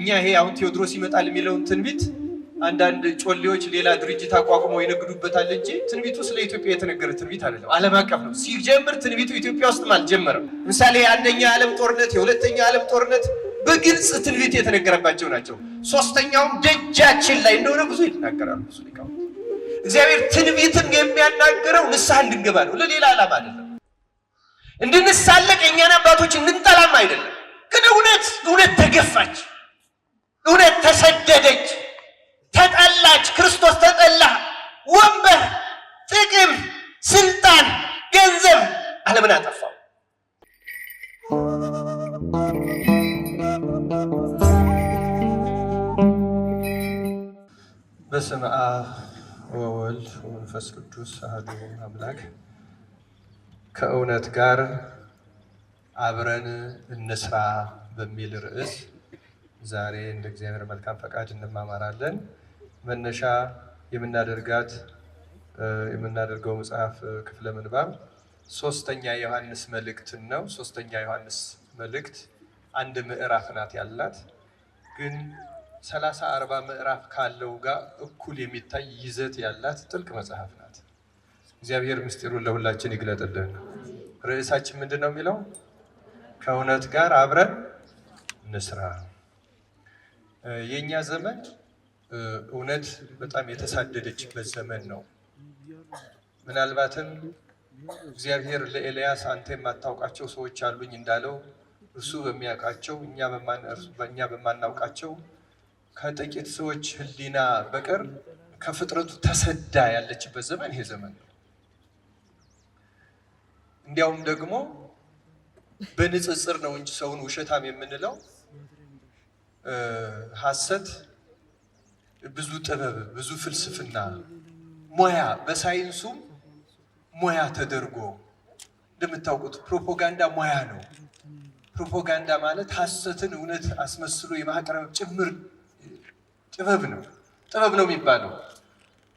እኛ ይሄ አሁን ቴዎድሮስ ይመጣል የሚለውን ትንቢት አንዳንድ ጮሌዎች ሌላ ድርጅት አቋቁመው ይነግዱበታል እንጂ ትንቢቱ ስለ ኢትዮጵያ የተነገረ ትንቢት አይደለም። ዓለም አቀፍ ነው። ሲጀምር ትንቢቱ ኢትዮጵያ ውስጥም አልጀመረም። ምሳሌ የአንደኛ ዓለም ጦርነት፣ የሁለተኛ ዓለም ጦርነት በግልጽ ትንቢት የተነገረባቸው ናቸው። ሶስተኛውም ደጃችን ላይ እንደሆነ ብዙ ይናገራሉ። ብዙ ሊቃውንት እግዚአብሔር ትንቢትን የሚያናገረው ንስሐ እንድንገባ ነው፣ ለሌላ ዓላማ አይደለም። እንድንሳለቅ የእኛን አባቶች እንድንጠላም አይደለም። ግን እውነት ተገፋች፣ እውነት ተሰደደች፣ ተጠላች። ክርስቶስ ተጠላ። ወንበር፣ ጥቅም፣ ስልጣን፣ ገንዘብ ዓለምን አጠፋው። በስመ አብ ወወልድ ወመንፈስ ቅዱስ አሐዱ አምላክ። ከእውነት ጋር አብረን እንስራ በሚል ርዕስ ዛሬ እንደ እግዚአብሔር መልካም ፈቃድ እንማማራለን። መነሻ የምናደርገው መጽሐፍ ክፍለ ምንባብ ሶስተኛ ዮሐንስ መልእክትን ነው። ሶስተኛ ዮሐንስ መልእክት አንድ ምዕራፍ ናት ያላት፣ ግን 30-40 ምዕራፍ ካለው ጋር እኩል የሚታይ ይዘት ያላት ጥልቅ መጽሐፍ ናት። እግዚአብሔር ምስጢሩን ለሁላችን ይግለጥልን። ርዕሳችን ምንድን ነው የሚለው? ከእውነት ጋር አብረን እንስራ። የኛ ዘመን እውነት በጣም የተሳደደችበት ዘመን ነው። ምናልባትም እግዚአብሔር ለኤልያስ አንተ የማታውቃቸው ሰዎች አሉኝ እንዳለው እርሱ በሚያውቃቸው እኛ በማናውቃቸው ከጥቂት ሰዎች ሕሊና በቀር ከፍጥረቱ ተሰዳ ያለችበት ዘመን ይሄ ዘመን ነው። እንዲያውም ደግሞ በንጽጽር ነው እንጂ ሰውን ውሸታም የምንለው ሐሰት ብዙ ጥበብ፣ ብዙ ፍልስፍና፣ ሙያ፣ በሳይንሱም ሙያ ተደርጎ እንደምታውቁት ፕሮፓጋንዳ ሙያ ነው። ፕሮፓጋንዳ ማለት ሐሰትን እውነት አስመስሎ የማቅረብ ጭምር ጥበብ ነው የሚባለው።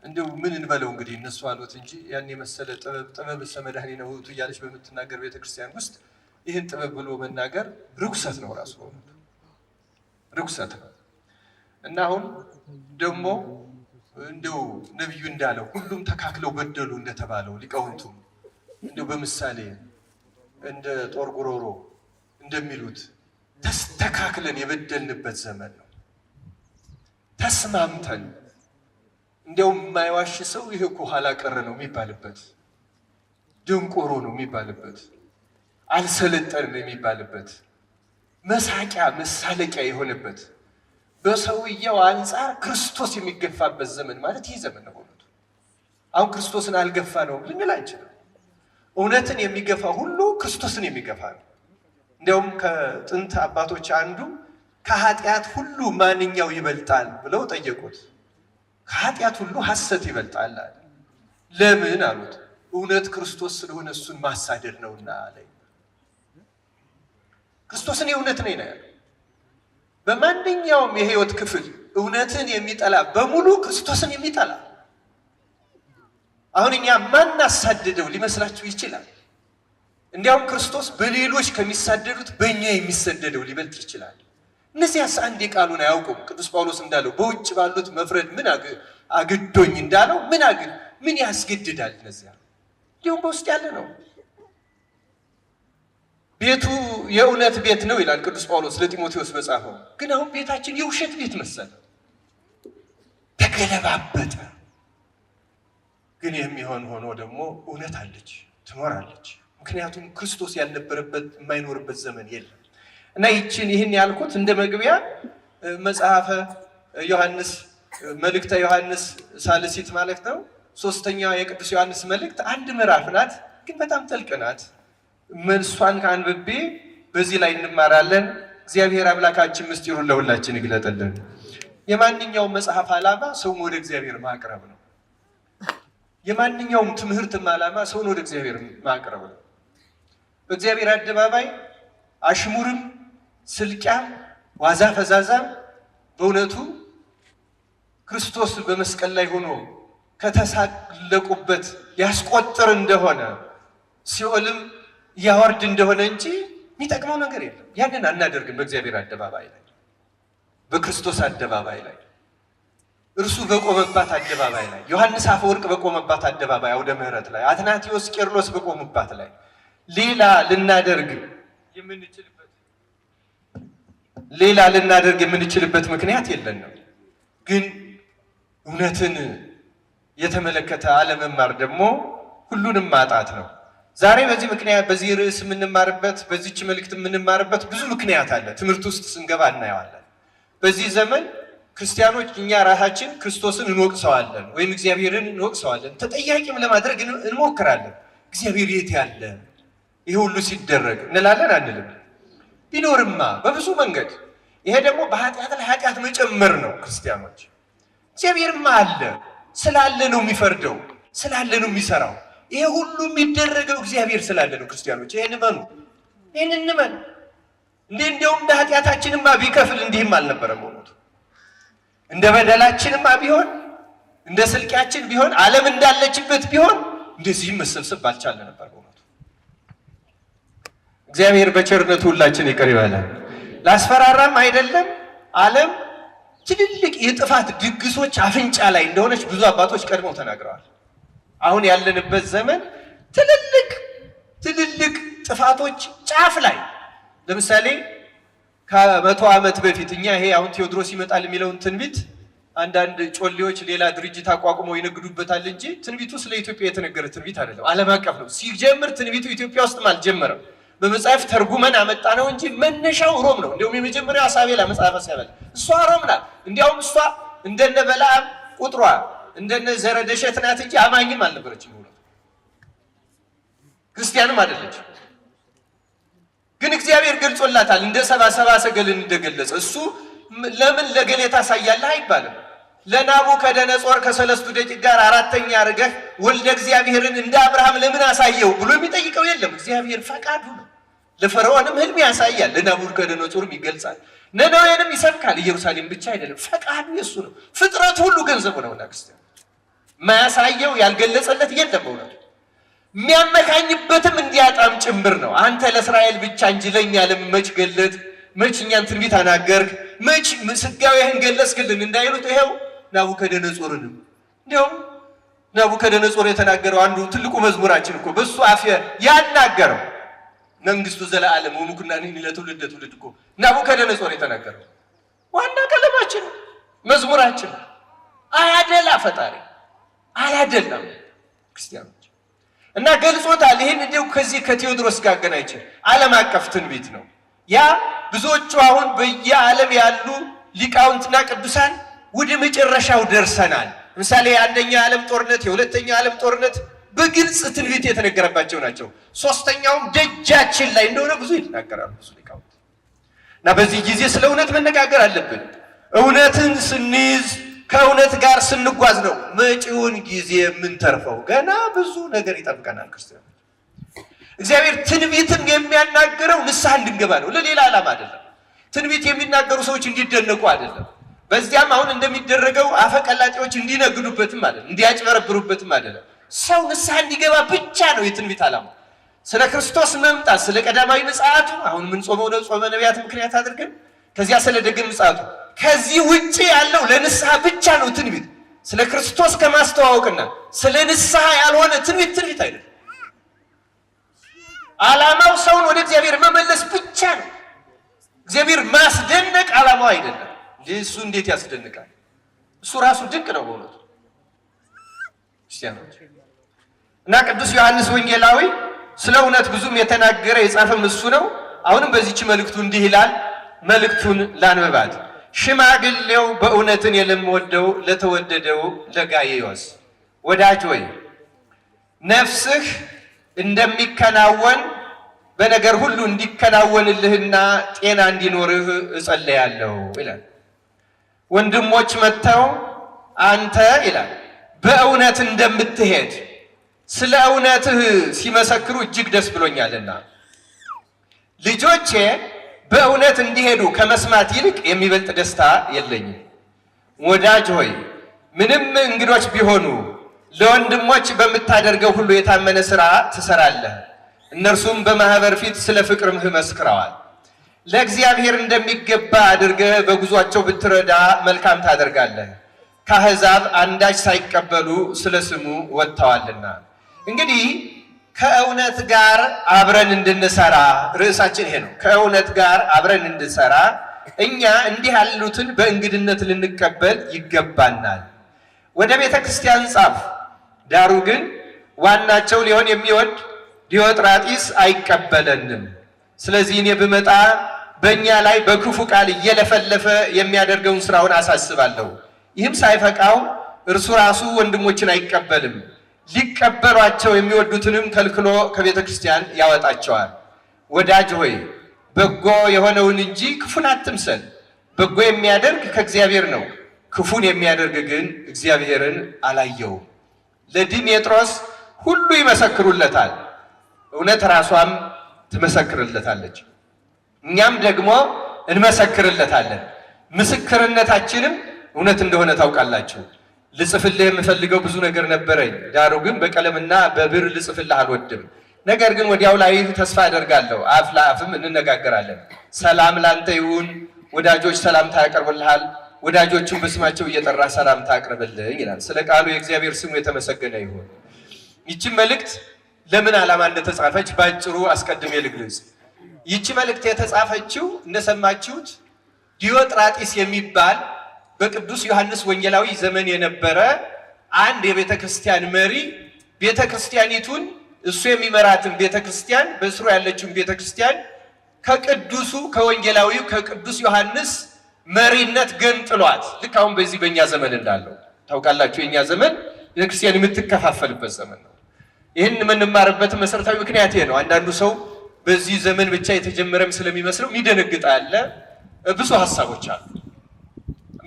እንደው ምን እንበለው እንግዲህ እነሱ አሉት እንጂ ያን የመሰለ ጥበብ ሰመድኃኒነ ውእቱ እያለች በምትናገር ቤተክርስቲያን ውስጥ ይህን ጥበብ ብሎ መናገር ርኩሰት ነው፣ ራሱ ርኩሰት ነው። እና አሁን ደግሞ እንደው ነቢዩ እንዳለው ሁሉም ተካክለው በደሉ እንደተባለው ሊቃውንቱ እንደው በምሳሌ እንደ ጦር ጉሮሮ እንደሚሉት ተስተካክለን የበደልንበት ዘመን ነው። ተስማምተን እንዲያውም የማይዋሽ ሰው ይሄ እኮ ኋላ ቀር ነው የሚባልበት፣ ድንቆሮ ነው የሚባልበት፣ አልሰለጠንም የሚባልበት፣ መሳቂያ መሳለቂያ የሆነበት፣ በሰውየው አንጻር ክርስቶስ የሚገፋበት ዘመን ማለት ይህ ዘመን ነው። አሁን ክርስቶስን አልገፋ ነው ልንል አንችልም። እውነትን የሚገፋ ሁሉ ክርስቶስን የሚገፋ ነው። እንዲያውም ከጥንት አባቶች አንዱ ከኃጢአት ሁሉ ማንኛው ይበልጣል ብለው ጠየቁት። ከኃጢአት ሁሉ ሐሰት ይበልጣል አለ። ለምን አሉት? እውነት ክርስቶስ ስለሆነ እሱን ማሳደድ ነውና አለ። ክርስቶስን የእውነት ነኝ ነው ያለው። በማንኛውም የህይወት ክፍል እውነትን የሚጠላ በሙሉ ክርስቶስን የሚጠላ። አሁን እኛ ማናሳድደው ሊመስላችሁ ይችላል። እንዲያውም ክርስቶስ በሌሎች ከሚሳደዱት በእኛ የሚሰደደው ሊበልጥ ይችላል። እነዚያስ አንዴ ቃሉን አያውቁም። ቅዱስ ጳውሎስ እንዳለው በውጭ ባሉት መፍረድ ምን አግዶኝ እንዳለው ምን ያስገድዳል? እነዚያ እንዲሁም በውስጥ ያለ ነው። ቤቱ የእውነት ቤት ነው ይላል ቅዱስ ጳውሎስ ለጢሞቴዎስ በጻፈው። ግን አሁን ቤታችን የውሸት ቤት መሰለ፣ ተገለባበጠ። ግን የሚሆን ሆኖ ደግሞ እውነት አለች፣ ትኖራለች። ምክንያቱም ክርስቶስ ያልነበረበት የማይኖርበት ዘመን የለም። እና ይህን ያልኩት እንደ መግቢያ መጽሐፈ ዮሐንስ መልእክተ ዮሐንስ ሳልሲት ማለት ነው። ሶስተኛው የቅዱስ ዮሐንስ መልእክት አንድ ምዕራፍ ናት፣ ግን በጣም ጥልቅ ናት። መልሷን ከአንብቤ በዚህ ላይ እንማራለን። እግዚአብሔር አምላካችን ምስጢሩን ለሁላችን ይግለጥልን። የማንኛውም መጽሐፍ ዓላማ ሰውን ወደ እግዚአብሔር ማቅረብ ነው። የማንኛውም ትምህርትም ዓላማ ሰውን ወደ እግዚአብሔር ማቅረብ ነው። በእግዚአብሔር አደባባይ አሽሙርም ስልቂያም ዋዛ ፈዛዛም በእውነቱ ክርስቶስ በመስቀል ላይ ሆኖ ከተሳለቁበት ያስቆጥር እንደሆነ ሲኦልም ያወርድ እንደሆነ እንጂ የሚጠቅመው ነገር የለም። ያንን አናደርግም በእግዚአብሔር አደባባይ ላይ። በክርስቶስ አደባባይ ላይ እርሱ በቆመባት አደባባይ ላይ ዮሐንስ አፈወርቅ በቆመባት አደባባይ አውደ ምሕረት ላይ አትናቴዎስ ቄርሎስ በቆሙባት ላይ ሌላ ልናደርግ ምክንያት የለንም። ግን እውነትን የተመለከተ አለመማር ደግሞ ሁሉንም ማጣት ነው። ዛሬ በዚህ ምክንያት በዚህ ርዕስ የምንማርበት በዚህች መልእክት የምንማርበት ብዙ ምክንያት አለ። ትምህርት ውስጥ ስንገባ እናየዋለን። በዚህ ዘመን ክርስቲያኖች እኛ ራሳችን ክርስቶስን እንወቅሰዋለን ወይም እግዚአብሔርን እንወቅሰዋለን፣ ተጠያቂም ለማድረግ እንሞክራለን። እግዚአብሔር የት ያለ ይሄ ሁሉ ሲደረግ እንላለን አንልም? ቢኖርማ በብዙ መንገድ። ይሄ ደግሞ በኃጢአት ላይ ኃጢአት መጨመር ነው። ክርስቲያኖች እግዚአብሔርማ አለ፣ ስላለ ነው የሚፈርደው፣ ስላለ ነው የሚሰራው። ይሄ ሁሉ የሚደረገው እግዚአብሔር ስላለ ነው። ክርስቲያኖች ይሄን እመኑ፣ ይሄን እንመን። እንዲያውም እንደ ኃጢአታችንማ ቢከፍል እንዲህም አልነበረም። ሆኖት እንደ በደላችንማ ቢሆን እንደ ስልቂያችን ቢሆን ዓለም እንዳለችበት ቢሆን እንደዚህም መሰብሰብ ባልቻለ ነበር። ሆኖት እግዚአብሔር በቸርነቱ ሁላችን ይቅር ይበላል። ላስፈራራም አይደለም። ዓለም ትልልቅ የጥፋት ድግሶች አፍንጫ ላይ እንደሆነች ብዙ አባቶች ቀድመው ተናግረዋል። አሁን ያለንበት ዘመን ትልልቅ ጥፋቶች ጫፍ ላይ ለምሳሌ ከ100 ዓመት በፊት እኛ ይሄ አሁን ቴዎድሮስ ይመጣል የሚለውን ትንቢት አንዳንድ ጮሌዎች ሌላ ድርጅት አቋቁመው ይነግዱበታል እንጂ ትንቢቱ ስለ ኢትዮጵያ የተነገረ ትንቢት አይደለም። ዓለም አቀፍ ነው። ሲጀምር ትንቢቱ ኢትዮጵያ ውስጥም አልጀመረም። በመጽሐፍ ተርጉመን አመጣ ነው እንጂ መነሻው ሮም ነው። እንዲያውም የመጀመሪያው አሳቤላ መጽሐፈ ሳቤላ እሷ ሮም ናት። እንዲያውም እሷ እንደነ በለዓም ቁጥሯ እንደነ ዘረደሸት ናት እንጂ አማኝም አልነበረችም። ክርስቲያንም አይደለችም። ግን እግዚአብሔር ገልጾላታል። እንደ ሰባ ሰገልን እንደገለጸ እሱ ለምን ለገሌ ታሳያለህ አይባልም። ለናቡከደነጾር ከሰለስቱ ደቂቅ ጋር አራተኛ አድርገህ ወልደ እግዚአብሔርን እንደ አብርሃም ለምን አሳየው ብሎ የሚጠይቀው የለም። እግዚአብሔር ፈቃዱ ነው። ለፈርዖንም ህልም ያሳያል፣ ለናቡከደነጾርም ይገልጻል፣ ነነዌንም ይሰብካል። ኢየሩሳሌም ብቻ አይደለም፣ ፈቃዱ የሱ ነው። ፍጥረት ሁሉ ገንዘቡ ነውና ክርስቲያን ማያሳየው ያልገለጸለት የለም። በእውነቱ የሚያመካኝበትም እንዲያጣም ጭምር ነው። አንተ ለእስራኤል ብቻ እንጂ ለእኛ ለምን መች ገለጥ፣ መች እኛን ትንቢት አናገርክ፣ መች ስጋዊህን ገለጽክልን እንዳይሉት ይኸው ናቡከደነጾርንም እንዲያውም ናቡከደነጾር የተናገረው አንዱ ትልቁ መዝሙራችን እኮ በሱ አፍ ያናገረው መንግስቱ ዘለዓለም ወሙኩናኒ ለትውልደ ትውልድ እኮ ናቡከደነጾር የተናገረው ዋና ቀለማችን መዝሙራችን። አያደላ ፈጣሪ አያደላም ክርስቲያኖች እና ገልጾታል። ይህን እንዲሁ ከዚህ ከቴዎድሮስ ጋር አገናኝቼ ዓለም አቀፍ ትንቢት ነው ያ። ብዙዎቹ አሁን በየዓለም ያሉ ሊቃውንትና ቅዱሳን ወደ መጨረሻው ደርሰናል። ለምሳሌ የአንደኛው ዓለም ጦርነት፣ የሁለተኛው ዓለም ጦርነት በግልጽ ትንቢት የተነገረባቸው ናቸው። ሶስተኛውም ደጃችን ላይ እንደሆነ ብዙ ይናገራሉ ብዙ ሊቃውንት። እና በዚህ ጊዜ ስለ እውነት መነጋገር አለብን። እውነትን ስንይዝ ከእውነት ጋር ስንጓዝ ነው መጪውን ጊዜ የምንተርፈው። ገና ብዙ ነገር ይጠብቀናል ክርስቲያኖች። እግዚአብሔር ትንቢትም የሚያናገረው ንስሐ እንድንገባ ነው፣ ለሌላ ዓላማ አይደለም። ትንቢት የሚናገሩ ሰዎች እንዲደነቁ አይደለም። በዚያም አሁን እንደሚደረገው አፈቀላጤዎች እንዲነግዱበትም አይደለም፣ እንዲያጭበረብሩበትም አይደለም። ሰው ንስሐ እንዲገባ ብቻ ነው የትንቢት ዓላማ። ስለ ክርስቶስ መምጣት፣ ስለ ቀዳማዊ ምጽአቱ አሁን ምን ጾመው ነው ጾመ ነቢያት ምክንያት አድርገን ከዚያ ስለ ደግም ምጽአቱ። ከዚህ ውጪ ያለው ለንስሐ ብቻ ነው ትንቢት። ስለ ክርስቶስ ከማስተዋወቅና ስለ ንስሐ ያልሆነ ትንቢት አይደለም። ዓላማው ሰውን ወደ እግዚአብሔር መመለስ ብቻ ነው። እግዚአብሔር ማስደነቅ ዓላማው አይደለም። እሱ እንዴት ያስደንቃል? እሱ ራሱ ድንቅ ነው በእውነቱ ክርስቲያኖች። እና ቅዱስ ዮሐንስ ወንጌላዊ ስለ እውነት ብዙም የተናገረ የጻፈም እሱ ነው። አሁንም በዚህች መልእክቱ እንዲህ ይላል። መልእክቱን ላንብባት። ሽማግሌው በእውነትን የለምወደው ለተወደደው ለጋይዮስ ወዳጅ ወይ ነፍስህ እንደሚከናወን በነገር ሁሉ እንዲከናወንልህና ጤና እንዲኖርህ እጸልያለሁ ይላል። ወንድሞች መጥተው አንተ ይላል በእውነት እንደምትሄድ ስለ እውነትህ ሲመሰክሩ እጅግ ደስ ብሎኛልና ልጆቼ በእውነት እንዲሄዱ ከመስማት ይልቅ የሚበልጥ ደስታ የለኝም። ወዳጅ ሆይ ምንም እንግዶች ቢሆኑ ለወንድሞች በምታደርገው ሁሉ የታመነ ሥራ ትሰራለህ። እነርሱም በማህበር ፊት ስለ ፍቅርህ መስክረዋል። ለእግዚአብሔር እንደሚገባ አድርገህ በጉዟቸው ብትረዳ መልካም ታደርጋለህ። ከአሕዛብ አንዳች ሳይቀበሉ ስለ ስሙ ወጥተዋልና። እንግዲህ ከእውነት ጋር አብረን እንድንሰራ ርዕሳችን ይሄ ነው። ከእውነት ጋር አብረን እንድንሰራ እኛ እንዲህ ያሉትን በእንግድነት ልንቀበል ይገባናል። ወደ ቤተ ክርስቲያን ጻፍ። ዳሩ ግን ዋናቸው ሊሆን የሚወድ ዲዮጥራጢስ አይቀበለንም። ስለዚህ እኔ ብመጣ በእኛ ላይ በክፉ ቃል እየለፈለፈ የሚያደርገውን ስራውን አሳስባለሁ። ይህም ሳይፈቃው እርሱ ራሱ ወንድሞችን አይቀበልም። ሊቀበሏቸው የሚወዱትንም ከልክሎ ከቤተ ክርስቲያን ያወጣቸዋል። ወዳጅ ሆይ በጎ የሆነውን እንጂ ክፉን አትምሰል። በጎ የሚያደርግ ከእግዚአብሔር ነው፣ ክፉን የሚያደርግ ግን እግዚአብሔርን አላየውም። ለዲሜጥሮስ ሁሉ ይመሰክሩለታል፣ እውነት ራሷም ትመሰክርለታለች። እኛም ደግሞ እንመሰክርለታለን፣ ምስክርነታችንም እውነት እንደሆነ ታውቃላችሁ። ልጽፍልህ የምፈልገው ብዙ ነገር ነበረኝ፣ ዳሩ ግን በቀለምና በብር ልጽፍልህ አልወድም። ነገር ግን ወዲያው ላይ ተስፋ አደርጋለሁ፣ አፍ ለአፍም እንነጋገራለን። ሰላም ላንተ ይሁን። ወዳጆች ሰላምታ ያቀርቡልሃል፣ ወዳጆቹን በስማቸው እየጠራ ሰላምታ አቅርብልኝ ይላል። ስለ ቃሉ የእግዚአብሔር ስሙ የተመሰገነ ይሁን። ይቺ መልእክት ለምን ዓላማ እንደተጻፈች ባጭሩ አስቀድሜ ልግለጽ። ይቺ መልእክት የተጻፈችው እንደሰማችሁት ዲዮጥራጢስ የሚባል በቅዱስ ዮሐንስ ወንጌላዊ ዘመን የነበረ አንድ የቤተ ክርስቲያን መሪ ቤተ ክርስቲያኒቱን እሱ የሚመራትን ቤተ ክርስቲያን በስሩ ያለችውን ቤተ ክርስቲያን ከቅዱሱ ከወንጌላዊው ከቅዱስ ዮሐንስ መሪነት ገንጥሏት። ልክ አሁን በዚህ በእኛ ዘመን እንዳለው ታውቃላችሁ። የእኛ ዘመን ቤተ ክርስቲያን የምትከፋፈልበት ዘመን ነው። ይህን የምንማርበት መሰረታዊ ምክንያት ይሄ ነው። አንዳንዱ ሰው በዚህ ዘመን ብቻ የተጀመረም ስለሚመስለው የሚደነግጥ አለ። ብዙ ሀሳቦች አሉ።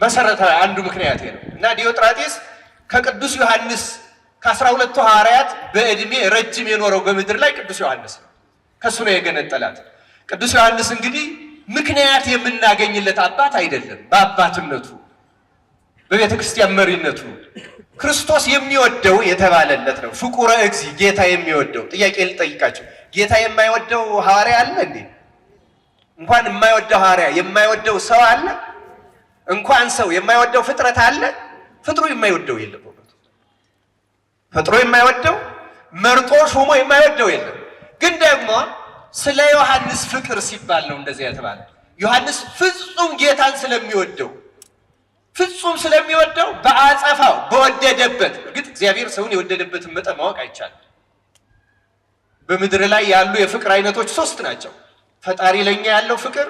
መሰረታዊ አንዱ ምክንያት ይሄ ነው እና ዲዮጥራጢስ ከቅዱስ ዮሐንስ ከ12ቱ ሐዋርያት በእድሜ ረጅም የኖረው በምድር ላይ ቅዱስ ዮሐንስ ነው። ከሱ ነው የገነጠላት። ቅዱስ ዮሐንስ እንግዲህ ምክንያት የምናገኝለት አባት አይደለም። በአባትነቱ በቤተ ክርስቲያን መሪነቱ ክርስቶስ የሚወደው የተባለለት ነው። ፍቁረ እግዚ ጌታ የሚወደው። ጥያቄ ልጠይቃቸው፣ ጌታ የማይወደው ሐዋርያ አለ እንዴ? እንኳን የማይወደው ሐዋርያ የማይወደው ሰው አለ? እንኳን ሰው የማይወደው ፍጥረት አለ? ፍጥሩ የማይወደው የለም። ፈጥሮ የማይወደው መርጦ ሾሞ የማይወደው የለም። ግን ደግሞ ስለ ዮሐንስ ፍቅር ሲባል ነው እንደዚህ የተባለ። ዮሐንስ ፍጹም ጌታን ስለሚወደው በአጸፋው በወደደበት። እርግጥ እግዚአብሔር ሰውን የወደደበትን መጠን ማወቅ አይቻልም። በምድር ላይ ያሉ የፍቅር አይነቶች 3 ናቸው። ፈጣሪ ለኛ ያለው ፍቅር፣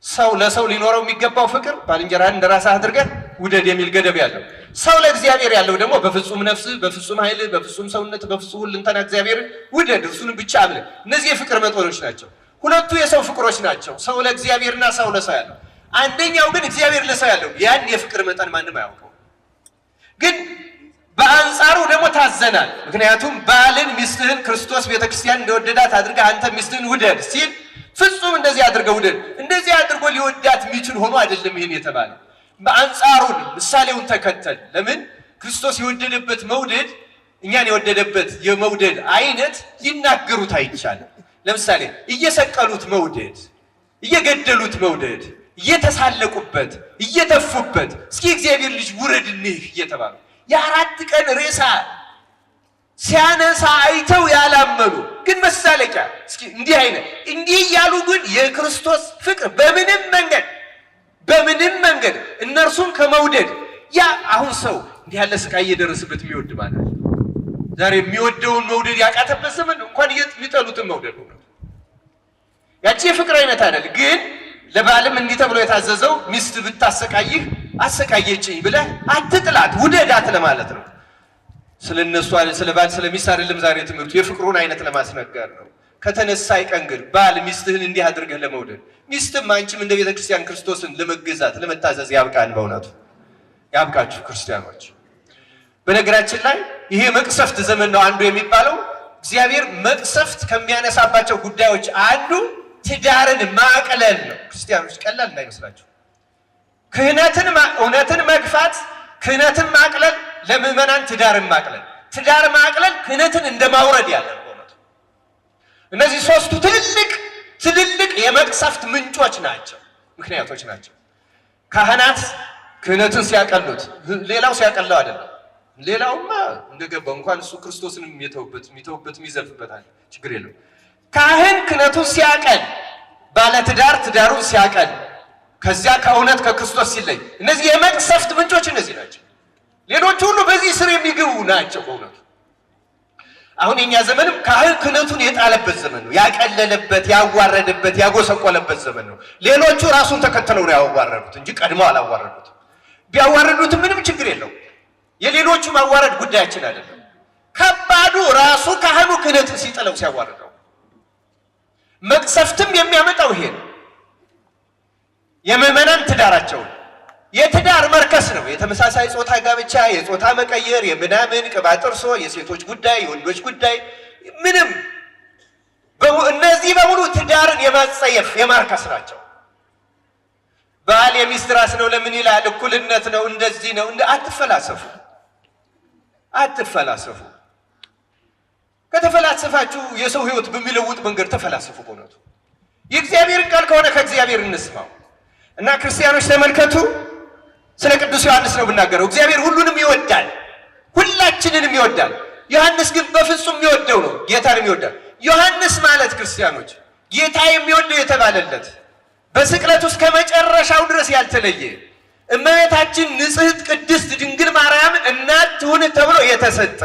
ሰው ለሰው ሊኖረው የሚገባው ፍቅር፣ ባልንጀራህን እንደራስህ አድርገህ ውደድ የሚል ገደብ ያለው። ሰው ለእግዚአብሔር ያለው ደግሞ በፍጹም ነፍስ፣ በፍጹም ኃይል፣ በፍጹም ሰውነት፣ በፍጹም ሁለንተና እግዚአብሔርን ውደድ፣ እርሱንም ብቻ አምልክ። እነዚህ የፍቅር መጠኖች ናቸው። ሁለቱ የሰው ፍቅሮች ናቸው፣ ሰው ለእግዚአብሔርና ሰው ለሰው ያለው። አንደኛው ግን እግዚአብሔር ለሰው ያለው ያን የፍቅር መጠን ማንም አያውቀው። ግን በአንጻሩ ደግሞ ታዘናል። ምክንያቱም ባልን ሚስትህን ክርስቶስ ቤተክርስቲያን እንደወደዳት አድርገህ አንተ ሚስትህን ውደድ ሲል ፍጹም እንደዚህ አድርገህ ውደድ። እንደዚህ አድርጎ ሊወዳት የሚችል ሆኖ አይደለም ይሄን የተባለ። በአንጻሩን ምሳሌውን ተከተል። ለምን ክርስቶስ የወደደበት መውደድ እኛን የወደደበት የመውደድ አይነት ሊናገሩት አይቻልም። ለምሳሌ እየሰቀሉት መውደድ፣ እየገደሉት መውደድ፣ እየተሳለቁበት፣ እየተፉበት እስኪ እግዚአብሔር ልጅ ውረድልህ እየተባሉ የ4 ቀን ሬሳ ሲያነሳ አይተው ያላመኑ ግን መሳለቂያ እስኪ እንዲህ አይነት እንዲህ እያሉ ግን የክርስቶስ ፍቅር በምንም መንገድ እነርሱን ከመውደድ ያ አሁን ሰው እንዲህ ያለ ስቃይ እየደረሰበት የሚወድ ማለት ዛሬ የሚወደውን መውደድ ያቃተበት ዘመን እንኳን የሚጠሉትን መውደድ ነው። ያቺ የፍቅር አይነት አይደል። ግን ለባልም እንዲህ ተብሎ የታዘዘው ሚስት ብታሰቃይህ አሰቃየችኝ ብለህ አትጥላት፣ ውደዳት ለማለት ነው። ስለነሱ ስለ ባል ስለ ሚስት አይደለም ዛሬ ትምህርቱ፣ የፍቅሩን አይነት ለማስነገር ነው። ከተነሳ አይቀን ግን ባል ሚስትህን እንዲህ አድርገህ ለመውደድ፣ ሚስትም አንቺም እንደ ቤተ ክርስቲያን ክርስቶስን ለመገዛት ለመታዘዝ ያብቃን። በእውነቱ ያብቃችሁ ክርስቲያኖች። በነገራችን ላይ ይሄ መቅሰፍት ዘመን ነው አንዱ የሚባለው። እግዚአብሔር መቅሰፍት ከሚያነሳባቸው ጉዳዮች አንዱ ትዳርን ማቅለል ነው። ክርስቲያኖች ቀላል እንዳይመስላችሁ። እውነትን መግፋት፣ ክህነትን ማቅለል፣ ለምዕመናን ትዳርን ማቅለል፣ ትዳር ማቅለል ክህነትን እንደማውረድ ያለ ነው። እነዚህ 3ቱ ትልልቅ የመቅሰፍት ምንጮች ናቸው፣ ምክንያቶች ናቸው። ካህናት ክህነትን ሲያቀሉት ሌላው ሲያቀለው አይደለም። ሌላውማ እንደገባው እንኳን እሱ ክርስቶስንም የሚተውበት የሚዘልፍበታል፣ ችግር የለው። ካህን ክህነቱን ሲያቀል፣ ባለትዳር ትዳሩን ሲያቀል፣ ከዚያ ከእውነት ከክርስቶስ ሲለይ፣ እነዚህ የመቅሰፍት ምንጮች እነዚህ ናቸው። ሌሎች ሁሉ በዚህ ስር የሚገቡ ናቸው በእውነቱ። አሁን የኛ ዘመንም ካህን ክህነቱን የጣለበት ዘመን ነው፣ ያቀለለበት፣ ያዋረደበት፣ ያጎሰቆለበት ዘመን ነው። ሌሎቹ ራሱን ተከትለው ነው ያዋረዱት እንጂ ቀድመው አላዋረዱትም። ቢያዋረዱትም ምንም ችግር የለው። የሌሎቹ ማዋረድ ጉዳያችን አይደለም። ከባዱ ራሱ ካህኑ ክህነትን ሲጥለው ሲያዋርደው፣ መቅሰፍትም የሚያመጣው ይሄ ነው። የምዕመናን ትዳራቸውን የትዳር መርከስ ነው። የተመሳሳይ ጾታ ጋብቻ፣ የጾታ መቀየር፣ የምናምን ቅባጥርሶ፣ የሴቶች ጉዳይ፣ የወንዶች ጉዳይ ምንም እነዚህ በሙሉ ትዳርን የማጸየፍ የማርከስ ናቸው። ባል የሚስት ራስ ነው ለምን ይላል? እኩልነት ነው፣ እንደዚህ ነው። አትፈላሰፉ፣ አትፈላሰፉ። ከተፈላሰፋችሁ የሰው ሕይወት በሚለውጥ መንገድ ተፈላሰፉ። በእውነቱ የእግዚአብሔርን ቃል ከሆነ ከእግዚአብሔር እንስማው እና ክርስቲያኖች ተመልከቱ። ስለ ቅዱስ ዮሐንስ ነው ብናገረው። እግዚአብሔር ሁሉንም ይወዳል፣ ሁላችንንም ይወዳል። ዮሐንስ ግን በፍጹም የሚወደው ነው፣ ጌታንም ይወዳል። ዮሐንስ ማለት ክርስቲያኖች ጌታ የሚወደው የተባለለት በስቅለት ውስጥ ከመጨረሻው ድረስ ያልተለየ እመቤታችን ንጽሕት ቅድስት ድንግል ማርያምን እናት ትሁን ተብሎ የተሰጠ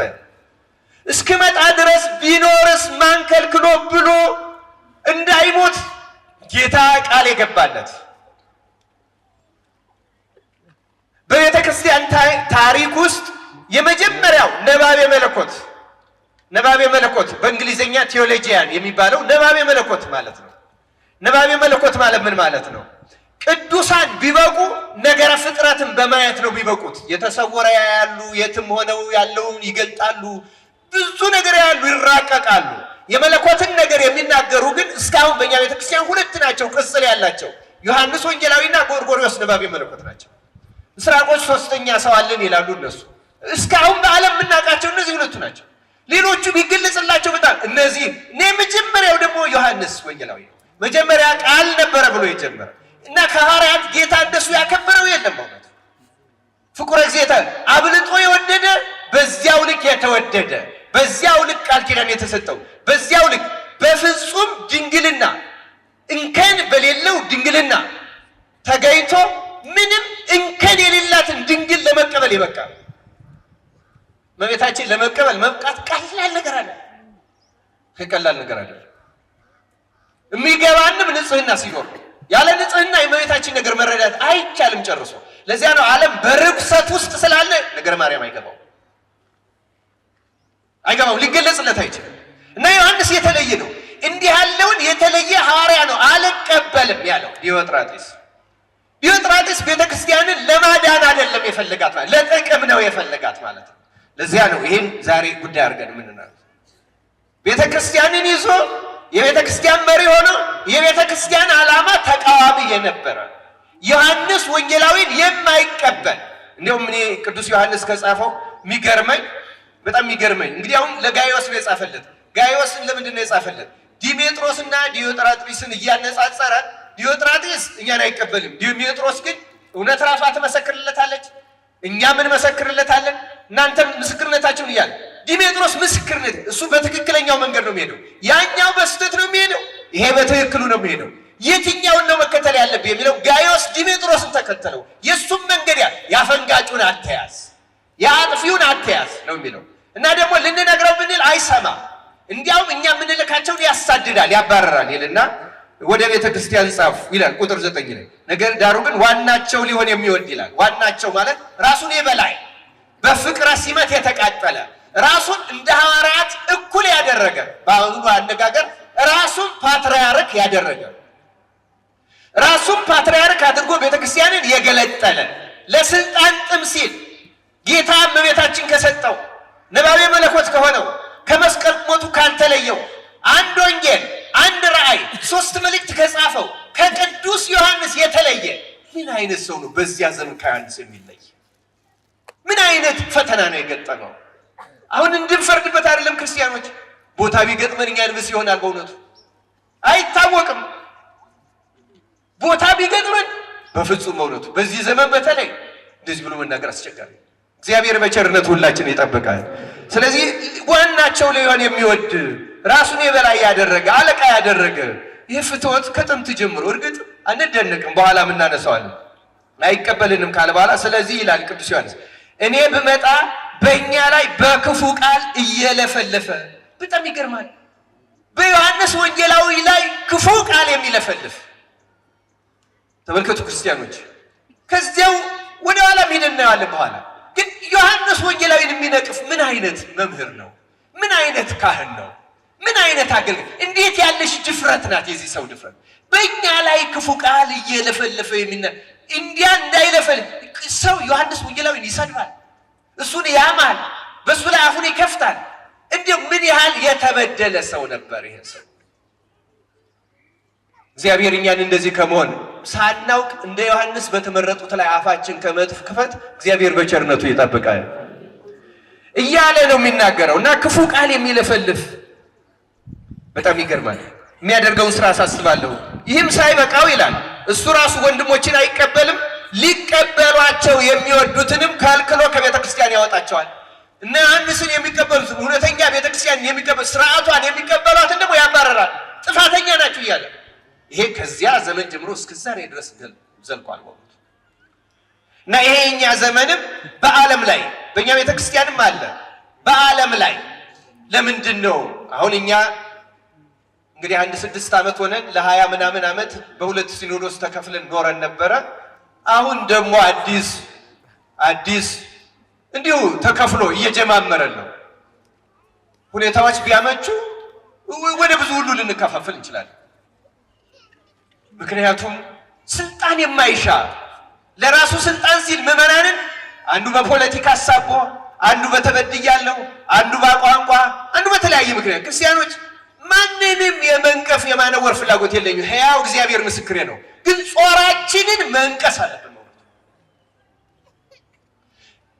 እስክመጣ ድረስ ቢኖርስ ማን ከልክሎ ብሎ እንዳይሞት ጌታ ቃል የገባለት በቤተ ክርስቲያን ታሪክ ውስጥ የመጀመሪያው ነባቤ መለኮት በእንግሊዝኛ ቴዎሎጂያን የሚባለው ነባቤ መለኮት ማለት ነው። ነባቤ መለኮት ማለት ምን ማለት ነው? ቅዱሳን ቢበቁ ነገረ ፍጥረትን በማየት ነው ቢበቁት። የተሰወረ ያያሉ፣ የትም ሆነው ያለውን ይገልጣሉ፣ ብዙ ነገር ያያሉ፣ ይራቀቃሉ። የመለኮትን ነገር የሚናገሩ ግን እስካሁን በእኛ ቤተክርስቲያን ሁለት ናቸው ቅጽል ያላቸው፣ ዮሐንስ ወንጌላዊና ጎርጎርዮስ ነባቤ መለኮት ናቸው። ምስራቆች ሶስተኛ ሰው አለን ይላሉ እነሱ። እስካሁን በዓለም የምናውቃቸው እነዚህ ሁለቱ ናቸው። ሌሎቹ ቢገለጽላቸው በጣም እነዚህ መጀመሪያው ደግሞ ዮሐንስ ወንጌላዊ ነው። መጀመሪያ ቃል ነበረ ብሎ የጀመረ እና ከሐዋርያት ጌታ እንደሱ ያከበረው የለም። ማለት ፍቁረ እግዚእነ አብልጦ የወደደ በዚያው ልክ የተወደደ፣ በዚያው ልክ ቃል ኪዳን የተሰጠው፣ በዚያው ልክ በፍጹም ድንግልና እንከን በሌለው ድንግልና ተገኝቶ ምንም እንከን የሌላትን ድንግል ለመቀበል ይበቃ። እመቤታችን ለመቀበል መብቃት ቀላል ነገር አለ፣ ቀላል ነገር አይደለም። የሚገባንም ንጽህና ሲኖር፣ ያለ ንጽህና የእመቤታችን ነገር መረዳት አይቻልም ጨርሶ። ለዚያ ነው ዓለም በርኩሰት ውስጥ ስላለ ነገር ማርያም አይገባው፣ ሊገለጽለት አይችልም። እና ዮሐንስ የተለየ ነው። እንዲህ ያለውን የተለየ ሐዋርያ ነው አልቀበልም ያለው ዲዮጥራጢስ። ዲዮጥራጢስ ቤተክርስቲያንን ለማዳን አይደለም የፈለጋት ማለት ለጥቅም ነው የፈለጋት ማለት ነው። ለዚያ ነው ይሄን ዛሬ ጉዳይ አድርገን የምንናገረው። ቤተክርስቲያንን ይዞ የቤተክርስቲያን መሪ ሆኖ የቤተክርስቲያን ዓላማ ተቃዋሚ የነበረ ዮሐንስ ወንጌላዊን የማይቀበል እንደውም እኔ ቅዱስ ዮሐንስ ከጻፈው በጣም የሚገርመኝ እንግዲህ አሁን ለጋይዮስ ነው የጻፈለት። ጋይዮስን ለምንድን ነው የጻፈለት? ዲሜጥሮስና ዲዮጥራጢስን እያነጻጸረ ዲዮጥራጢስ እኛን አይቀበልም፣ ዲሜጥሮስ ግን እውነት ራሷ ትመሰክርለታለች፣ እኛ ምን መሰክርለታለን፣ እናንተ ምስክርነታችሁን እያለ ዲሜጥሮስ ምስክርነት እሱ በትክክለኛው መንገድ ነው የሚሄደው፣ ያኛው በስህተት ነው የሚሄደው፣ ይሄ በትክክሉ ነው የሚሄደው። የትኛውን ነው መከተል ያለብህ የሚለው ጋይዮስ ዲሜጥሮስን ተከተለው። የሱም መንገድ ያፈንጋጩን አትያዝ፣ የአጥፊውን አትያዝ ነው የሚለው። እና ደግሞ ልንነግረው ብንል አይሰማም። እንዲያውም እኛ የምንልካቸውን ያሳድዳል፣ ያባረራል ይልና ወደ ቤተ ክርስቲያን ጻፉ ይላል ቁጥር 9 ላይ። ነገር ዳሩ ግን ዋናቸው ሊሆን የሚወድ ይላል። ዋናቸው ማለት ራሱን የበላይ በፍቅረ ሲመት የተቃጠለ ራሱን እንደ ሐዋርያት እኩል ያደረገ፣ በአሁኑ አነጋገር ራሱን ፓትርያርክ ያደረገ፣ ራሱን ፓትርያርክ አድርጎ ቤተክርስቲያንን የገለጠለ፣ ለስልጣን ጥም ሲል ጌታ እመቤታችን ከሰጠው ነባቤ መለኮት ከሆነው ከመስቀል ሞቱ ካልተለየው አንድ ወንጌል አንድ ራእይ 3 መልእክት ከጻፈው ከቅዱስ ዮሐንስ የተለየ ምን አይነት ሰው ነው በዚያ ዘመን ከዮሐንስ የሚለይ? ምን አይነት ፈተና ነው የገጠመው? አሁን እንድንፈርድበት አይደለም ክርስቲያኖች። ቦታ ቢገጥመን እኛ ልብስ ይሆናል። በእውነቱ አይታወቅም። ቦታ ቢገጥመን በፍጹም እውነቱ በዚህ ዘመን በተለይ እንደዚህ ብሎ መናገር አስቸጋሪ። እግዚአብሔር በቸርነቱ ሁላችን ይጠብቃል። ስለዚህ ዋናቸው ሊሆን የሚወድ ራሱን የበላይ ያደረገ አለቃ ያደረገ ይህ ፍትወት ከጥንት ጀምሮ እርግጥ አንደነቅም፣ በኋላ እናነሳዋለን፣ አይቀበልንም ካለ በኋላ ስለዚህ ይላል ቅዱስ ዮሐንስ እኔ ብመጣ በእኛ ላይ በክፉ ቃል እየለፈለፈ። በጣም ይገርማል። በዮሐንስ ወንጌላዊ ላይ ክፉ ቃል የሚለፈልፍ ተመልከቱ ክርስቲያኖች። ከዚያው ወደ ኋላ ሄደን እናያለን። በኋላ ግን ዮሐንስ ወንጌላዊን የሚነቅፍ ምን አይነት መምህር ነው? ምን አይነት ካህን ነው? ምን አይነት አገልጋይ! እንዴት ያለሽ ድፍረት ናት የዚህ ሰው ድፍረት! በእኛ ላይ ክፉ ቃል እየለፈለፈ እንዲያ እንዳይለፈል ሰው ዮሐንስ ወንጌላዊን ይሰድባል፣ እሱን ያማል፣ በሱ ላይ አፉን ይከፍታል። እንዲሁ ምን ያህል የተበደለ ሰው ነበር ይሄ ሰው! እግዚአብሔር እኛን እንደዚህ ከመሆን ሳናውቅ እንደ ዮሐንስ በተመረጡት ላይ አፋችን ከመክፈት እግዚአብሔር በቸርነቱ ይጠብቃል እያለ ነው የሚናገረው። እና ክፉ ቃል የሚለፈልፍ በጣም ይገርማል። የሚያደርገውን ስራ አሳስባለሁ። ይህም ሳይበቃው ይላል እሱ ራሱ ወንድሞችን አይቀበልም፣ ሊቀበሏቸው የሚወዱትንም ከልክሎ ከቤተ ክርስቲያን ያወጣቸዋል። እና ዮሐንስን የሚቀበሉት እውነተኛ ቤተ ክርስቲያን የሚቀበሉ ስርዓቷን የሚቀበሏትን ደግሞ ያባረራል። ጥፋተኛ ናቸው እያለ ይሄ ከዚያ ዘመን ጀምሮ እስከ ዛሬ ድረስ ዘልቋል። እና ይሄ የኛ ዘመንም በዓለም ላይ በእኛ ቤተ ክርስቲያንም አለ በዓለም ላይ ለምንድን ነው አሁን እኛ እንግዲህ 6 ዓመት ሆነን ለ20 ምናምን ዓመት በሁለት ሲኖዶስ ተከፍለን ኖረን ነበረ። አሁን ደግሞ አዲስ እንዲሁ ተከፍሎ እየጀማመረን ነው። ሁኔታዎች ቢያመቹ ወደ ብዙ ሁሉ ልንከፋፈል እንችላለን። ምክንያቱም ስልጣን የማይሻ ለራሱ ስልጣን ሲል ምዕመናንን አንዱ በፖለቲካ አሳቦ፣ አንዱ በተበድያለሁ፣ አንዱ በቋንቋ፣ አንዱ በተለያየ ምክንያት ክርስቲያኖች ማንንም የመንቀፍ የማነወር ፍላጎት የለኝም። ሕያው እግዚአብሔር ምስክሬ ነው። ግን ጾራችንን መንቀስ አለብን።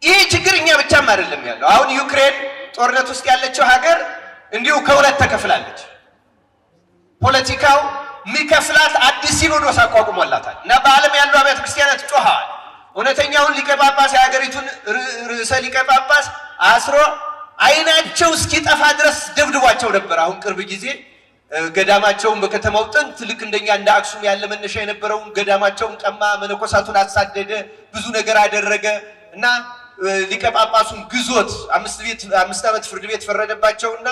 ይሄ ችግር እኛ ብቻም አይደለም ያለው። አሁን ዩክሬን ጦርነት ውስጥ ያለችው ሀገር እንዲሁ ከሁለት ተከፍላለች። ፖለቲካው የሚከፍላት አዲስ ሲኖዶስ አቋቁሞላታል እና በዓለም ያሉ አብያተ ክርስቲያናት ጮኸዋል። እውነተኛውን ሊቀ ጳጳስ የሀገሪቱን ርዕሰ ሊቀ ጳጳስ አስሮ አይናቸው እስኪጠፋ ድረስ ደብድቧቸው ነበር። አሁን ቅርብ ጊዜ ገዳማቸውን በከተማው ጥንት ልክ እንደኛ እንደ አክሱም ያለ መነሻ የነበረውን ገዳማቸውን ቀማ፣ መነኮሳቱን አሳደደ፣ ብዙ ነገር አደረገ እና ሊቀ ጳጳሱን ግዞት 5 ዓመት ፍርድ ቤት ፈረደባቸውና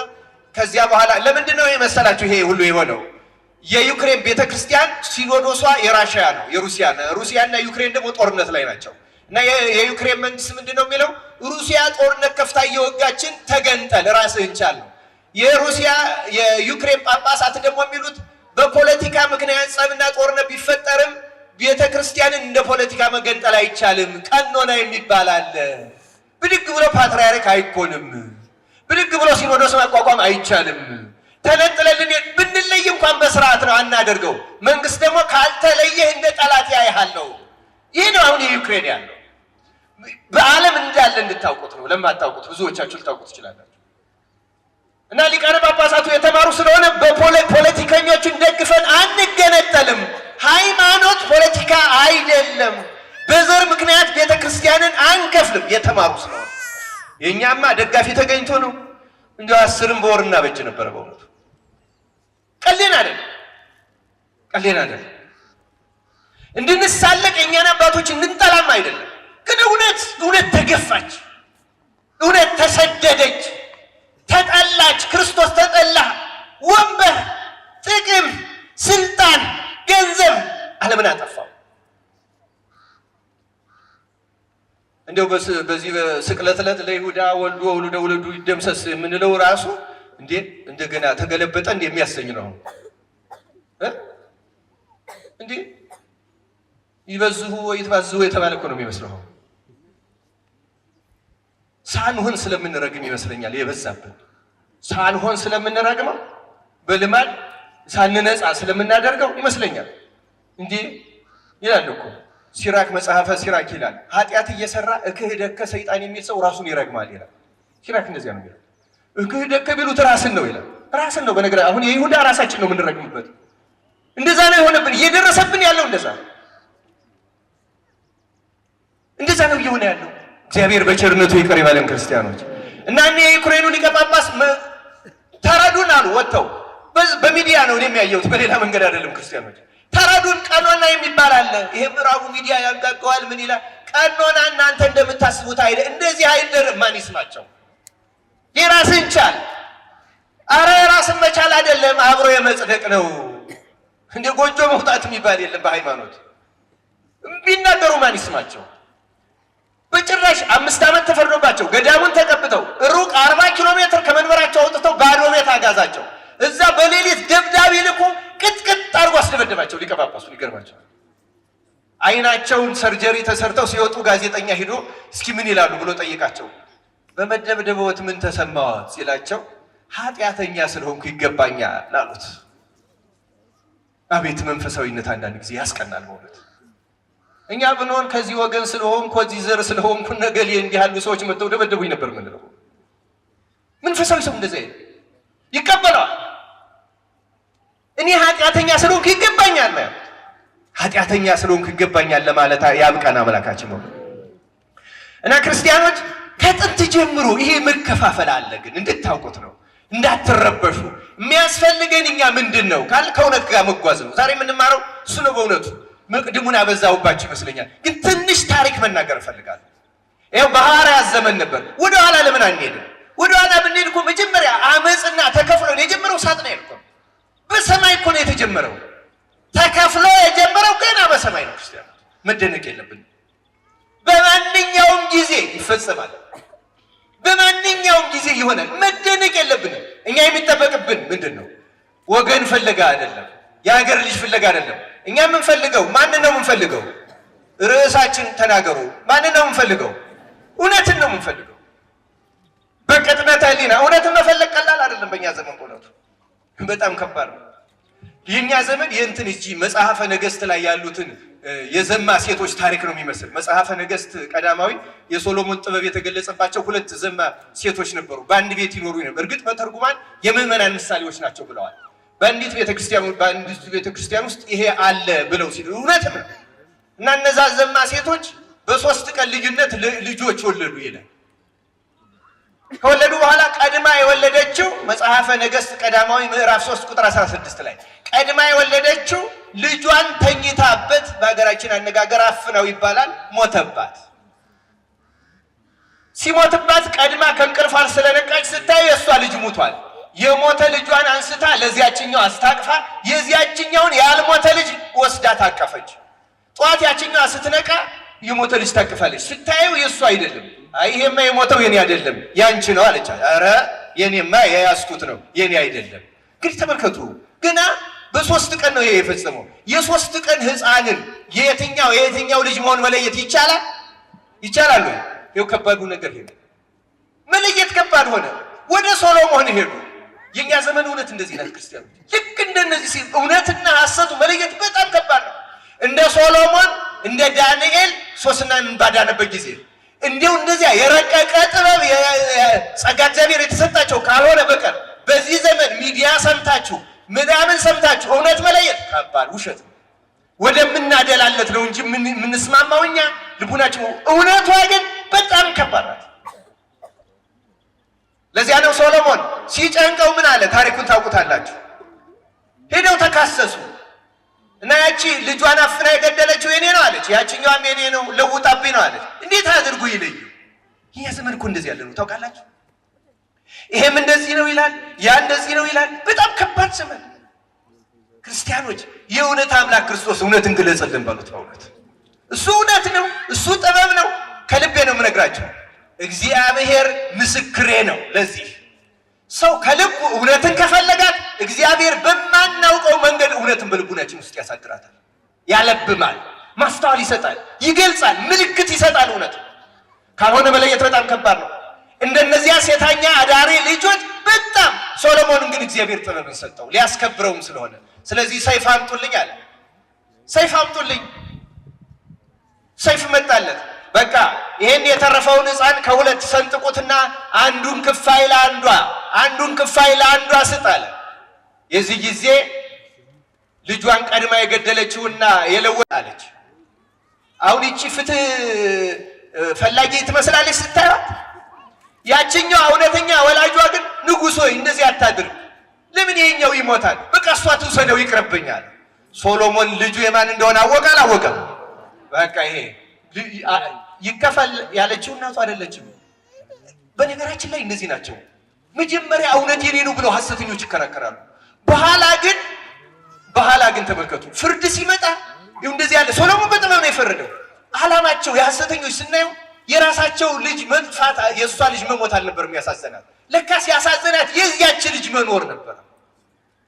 ከዚያ በኋላ ለምንድን ነው የመሰላችሁ ይሄ ሁሉ የሆነው? የዩክሬን ቤተክርስቲያን ሲኖዶሷ የራሽያ ነው የሩሲያ ነው። ሩሲያና ዩክሬን ደግሞ ጦርነት ላይ ናቸው እና የዩክሬን መንግስት ምንድነው የሚለው? ሩሲያ ጦርነት ከፍታ እየወጋችን ተገንጠል ራስህን ቻል ነው። የዩክሬን ጳጳሳት ደግሞ የሚሉት በፖለቲካ ምክንያት ጸብና ጦርነት ቢፈጠርም ቤተክርስቲያንን እንደ ፖለቲካ መገንጠል አይቻልም፣ ቀኖና የሚባል አለ። ብድግ ብሎ ፓትርያርክ አይኮንም፣ ብድግ ብሎ ሲኖዶስ ማቋቋም አይቻልም። ተነጥለልን ብንለይ እንኳን በስርዓት ነው አናደርገው። መንግስት ደግሞ ካልተለየህ እንደ ጠላት ያይሃለው። ይህ ነው አሁን የዩክሬን ያለው። በዓለም እንዳለ እንድታውቁት ነው። ለማታውቁት ብዙዎቻችሁ ልታውቁት ትችላላችሁ። እና ሊቃነ ጳጳሳቱ የተማሩ ስለሆነ በፖለቲከኞችን ደግፈን አንገነጠልም። ሃይማኖት ፖለቲካ አይደለም። በዘር ምክንያት ቤተክርስቲያንን አንከፍልም። የተማሩ ስለሆነ የኛማ ደጋፊ ተገኝቶ ነው እንዲያው 10ም በወርና በእጅ ነበር። በእውነቱ ቀሌን አይደለም እንድንሳለቅ የኛን አባቶች እንድንጠላም አይደለም። ግን እውነት ተገፋች፣ እውነት ተሰደደች፣ ተጠላች። ክርስቶስ ተጠላ። ወንበር፣ ጥቅም፣ ስልጣን፣ ገንዘብ ዓለምን አጠፋው። እንደው በዚህ በስቅለት ዕለት ለይሁዳ ወልዶ ወልደ ወልዱ ይደምሰስ የምንለው ራሱ እንደገና ተገለበጠ የሚያሰኝ ነው። ይበዝሁ ወይትባዝሁ የተባለ እኮ ነው የሚመስለው። ሳንሆን ስለምንረግም ይመስለኛል የበዛብን። ሳንሆን ስለምንረግመው በልማድ ሳንነጻ ስለምናደርገው ይመስለኛል። ይላል እኮ ሲራክ መጽሐፈ ሲራክ ይላል ኃጢአት እየሰራ እክህደከ ሰይጣን የሚል ሰው ራሱን ይረግማል ይላል። ሲራክ እንደዚያ ነው ይላል። እክህደከ ቢሉት ራስን ነው ይላል። ራስን ነው በነገር አሁን የይሁዳ ራሳችን ነው የምንረግምበት። እንደዛ ነው የሆነብን እየደረሰብን ያለው እንደዛ ነው እየሆነ ያለው። እግዚአብሔር በቸርነቱ ይቅር ይበለን ክርስቲያኖች። እና እኔ የዩክሬኑ ሊቀ ጳጳስ ተረዱን አሉ ወጥተው በሚዲያ ነው የሚያየውት በሌላ መንገድ አይደለም። ክርስቲያኖች ተረዱን፣ ቀኖና የሚባል አለ። ይሄ ምዕራቡ ሚዲያ ያጋጋዋል ምን ይላል? ቀኖና እናንተ እንደምታስቡት አይደል፣ እንደዚህ አይደለም። ማን ይስማቸው? የራስን ቻል። አረ የራስን መቻል አይደለም አብሮ የመጽደቅ ነው። እንደ ጎጆ መውጣት የሚባል የለም በሃይማኖት። ቢናገሩ ማን ይስማቸው? በጭራሽ 5 ዓመት ተፈርዶባቸው ገዳሙን ተቀብተው ሩቅ 40 ኪሎ ሜትር ከመንበራቸው አውጥተው ባዶ ቤት አጋዛቸው። እዛ በሌሊት ደብዳቤ ልኮ ቅጥቅጥ አድርጎ አስደበደባቸው ሊቀ ጳጳሱን። ይገርማቸው። አይናቸውን ሰርጀሪ ተሰርተው ሲወጡ ጋዜጠኛ ሄዶ እስኪ ምን ይላሉ ብሎ ጠይቃቸው። በመደብደብዎት ምን ተሰማዎት ሲላቸው ኃጢአተኛ ስለሆንኩ ይገባኛል አሉት። አቤት መንፈሳዊነት! አንዳንድ ጊዜ ያስቀናል በእውነት። እኛ ብንሆን ከዚህ ወገን ስለሆንኩ ከዚህ ዘር ስለሆንኩ ነገሌ እንዲህ ያሉ ሰዎች መጥተው ደበደቡኝ ነበር ምንለው። መንፈሳዊ ሰው እንደዚህ ይቀበለዋል። እኔ ኃጢአተኛ ስለሆንኩ ይገባኛል ማለት ኃጢአተኛ ስለሆንኩ ይገባኛል ለማለት ያብቃን አምላካችን ነው። እና ክርስቲያኖች ከጥንት ጀምሮ ይሄ መከፋፈል አለ። ግን እንድታውቁት ነው፣ እንዳትረበሹ። የሚያስፈልገን እኛ ምንድነው ካል ከእውነት ጋር መጓዝ ነው። ዛሬ የምንማረው እሱ ነው። በእውነቱ መቅድሙን አበዛውባችሁ ይመስለኛል፣ ግን ትንሽ ታሪክ መናገር እፈልጋለሁ። ይኸው በሐዋርያት ዘመን ነበር። ወደ ኋላ ለምን አንሄድም? ወደ ኋላ ብንሄድ እኮ መጀመሪያ አመፅና ተከፍሎ የጀመረው ሳጥናኤል እኮ በሰማይ እኮ ነው የተጀመረው። ተከፍሎ የጀመረው ገና በሰማይ ነው። ክርስቲያኖች መደነቅ የለብንም። በማንኛውም ጊዜ ይፈጸማል። በማንኛውም ጊዜ ይሆናል። መደነቅ የለብንም። እኛ የሚጠበቅብን ምንድን ነው? ወገን ፍለጋ አይደለም፣ የሀገር ልጅ ፍለጋ አይደለም። እኛ የምንፈልገው ማንን ነው የምንፈልገው? ርዕሳችን ተናገሩ። ማንን ነው የምንፈልገው? እውነትን ነው የምንፈልገው። በቅጥነት ህሊና እውነትን መፈለግ ቀላል አይደለም። በእኛ ዘመን እውነቱ በጣም ከባድ ነው። የኛ ዘመን የእንትን እጂ መጽሐፈ ነገሥት ላይ ያሉትን የዘማ ሴቶች ታሪክ ነው የሚመስል። መጽሐፈ ነገሥት ቀዳማዊ የሶሎሞን ጥበብ የተገለጸባቸው 2 ዘማ ሴቶች ነበሩ። በአንድ ቤት ይኖሩ ነበር። እርግጥ በተርጉማን የምዕመናን ምሳሌዎች ናቸው ብለዋል። በአንዲት ቤተክርስቲያን ውስጥ ይሄ አለ ብለው ሲሉ እውነትም ነው። እና እነዛ ዘማ ሴቶች በ3 ቀን ልዩነት ልጆች ወለዱ ይላል። ከወለዱ በኋላ ቀድማ የወለደችው መጽሐፈ ነገሥት ቀዳማዊ ምዕራፍ 3 ቁጥር 16 ላይ ቀድማ የወለደችው ልጇን ተኝታበት፣ በሀገራችን አነጋገር አፍናው ይባላል፣ ሞተባት። ሲሞትባት ቀድማ ከእንቅልፏ ስለነቃች ስታይ የእሷ ልጅ ሙቷል። የሞተ ልጇን አንስታ ለዚያችኛው አስታቅፋ የዚያችኛውን ያልሞተ ልጅ ወስዳ ታቀፈች። ጠዋት ያችኛዋ ስትነቃ የሞተ ልጅ ታቅፋለች። ስታየው የእሱ አይደለም። አይ ይሄማ የሞተው የኔ አይደለም ያንቺ ነው አለች። አረ የኔማ የያዝኩት ነው የኔ አይደለም። እንግዲህ ተመልከቱ፣ ገና በ3 ቀን ነው ይሄ የፈጸመው። የ3 ቀን ሕፃንን የየትኛው ልጅ መሆን መለየት ይቻላል? ይቻላል ወይ? ይኸው ከባዱ ነገር ሄደ። መለየት ከባድ ሆነ። ወደ ሶሎሞን ሄዱ። የኛ ዘመን እውነት እንደዚህ ናት ክርስቲያኖች። ልክ እንደነዚህ ሲል እውነትና ሐሰቱ መለየት በጣም ከባድ ነው። እንደ ሶሎሞን እንደ ዳንኤል ሶስናን ባዳነበት ጊዜ እንዲሁ እንደዚያ የረቀቀ ጥበብ ጸጋ እግዚአብሔር የተሰጣቸው ካልሆነ በቀር በዚህ ዘመን ሚዲያ ሰምታችሁ ምናምን ሰምታችሁ እውነት መለየት ከባድ ውሸት ነው። ወደምናደላለት ነው እንጂ የምንስማማው እኛ ልቡናችን። እውነቷ ግን በጣም ከባድ ናት። ለዚያ ነው ሶሎሞን ሲጨንቀው ምን አለ? ታሪኩን ታውቁታላችሁ። ሄደው ተካሰሱ እና ያቺ ልጇን አፍና የገደለችው የኔ ነው አለች፣ ያቺኛዋም የኔ ነው ለውጣብኝ ነው አለች። እንዴት አድርጉ ይለዩ? ይሄ ዘመን እኮ እንደዚህ ያለ ነው ታውቃላችሁ። ይሄም እንደዚህ ነው ይላል፣ ያ እንደዚህ ነው ይላል። በጣም ከባድ ዘመን። ክርስቲያኖች የእውነት አምላክ ክርስቶስ እውነትን ግለጽልን በሉት። በእውነት እሱ እውነት ነው፣ እሱ ጥበብ ነው። ከልቤ ነው የምነግራቸው። እግዚአብሔር ምስክሬ ነው። ለዚህ ሰው ከልቡ እውነትን ከፈለጋት እግዚአብሔር በማናውቀው መንገድ እውነትን በልቡናችን ውስጥ ያሳድራታል፣ ያለብማል፣ ማስተዋል ይሰጣል፣ ይገልጻል፣ ምልክት ይሰጣል። እውነት ካልሆነ መለየት በጣም ከባድ ነው። እንደነዚያ ሴተኛ አዳሪ ልጆች በጣም ሶሎሞንን ግን እግዚአብሔር ጥበብን ሰጠው ሊያስከብረውም ስለሆነ። ስለዚህ ሰይፍ አምጡልኝ አለ። ሰይፍ አምጡልኝ። ሰይፍ መጣለት። በቃ ይሄን የተረፈውን ሕፃን ከሁለት ሰንጥቁትና አንዱን ክፋይ ለአንዷ ስጥ አለ። የዚህ ጊዜ ልጇን ቀድማ የገደለችውና የለወጣለች። አሁን ይቺ ፍትህ ፈላጊ ትመስላለች ስታያት። ያችኛው እውነተኛ ወላጇ ግን ንጉሥ ሆይ እንደዚህ አታድርግ፣ ለምን ይሄኛው ይሞታል? በቃ እሷ ትውሰደው ይቅርብኛል። ሶሎሞን ልጁ የማን እንደሆነ አወቀ አላወቀም? በቃ ይሄ ይከፈል ያለችው እናቱ አይደለችም። በነገራችን ላይ እንደዚህ ናቸው። መጀመሪያ እውነት የኔ ነው ብለው ሐሰተኞች ይከራከራሉ። በኋላ ግን ተመልከቱ፣ ፍርድ ሲመጣ ይኸው እንደዚህ ያለ ሶሎሞን በጥበብ ነው የፈረደው። ዓላማቸው የሐሰተኞች ስናየው የራሳቸው ልጅ መጥፋት የእሷ ልጅ መሞት አልነበረም ያሳዘናት። ለካስ ያሳዘናት የዚያች ልጅ መኖር ነበር።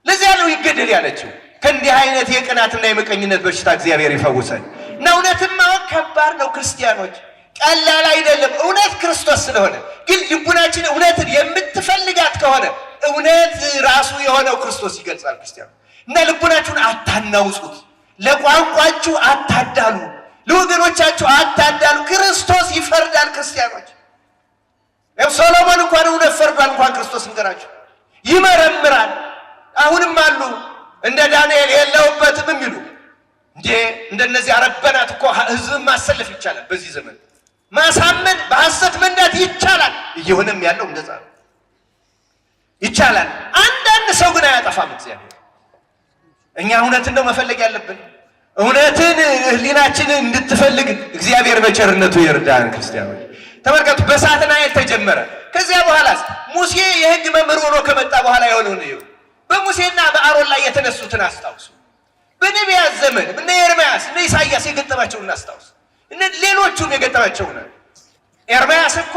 ለዚያ ነው ይገደል ያለችው። ከእንዲህ አይነት የቅናትና የመቀኝነት በሽታ እግዚአብሔር ይፈውሰን። እና እውነትን ማወቅ ከባድ ነው ክርስቲያኖች፣ ቀላል አይደለም። እውነት ክርስቶስ ስለሆነ ግን ልቡናችን እውነትን የምትፈልጋት ከሆነ እውነት ራሱ የሆነው ክርስቶስ ይገልጻል። ክርስቲያኖች እና ልቡናችሁን አታናውጹት፣ ለቋንቋችሁ አታዳሉ፣ ለወገኖቻችሁ አታዳሉ። ክርስቶስ ይፈርዳል። ክርስቲያኖች ያው ሶሎሞን እንኳን እውነት ፈርዷል። እንኳን ክርስቶስ እንገራችሁ ይመረምራል። አሁንም አሉ እንደ ዳንኤል የለውበትም የሚሉ እንዴ እንደነዚህ አረበናት እኮ ህዝብን ማሰለፍ ይቻላል። በዚህ ዘመን ማሳመን በሐሰት መንዳት ይቻላል። እየሆነም ያለው እንደዛ ነው፣ ይቻላል። አንዳንድ ሰው ግን አያጠፋም እግዚአብሔር። እኛ እውነትን ነው መፈለግ ያለብን። እውነትን ህሊናችንን እንድትፈልግ እግዚአብሔር በቸርነቱ ይርዳን። ክርስቲያኖች ተመልከቱ፣ በሳጥናኤል ተጀመረ። ከዚያ በኋላስ ሙሴ የህግ መምህር ሆኖ ከመጣ በኋላ የሆነውን ነው። በሙሴና በአሮን ላይ የተነሱትን አስታውሱ። በነቢያት ዘመን እነ ኤርምያስ እነ ኢሳይያስ የገጠማቸውን እናስታውስ። እነ ሌሎቹም የገጠማቸውን ኤርምያስ እኮ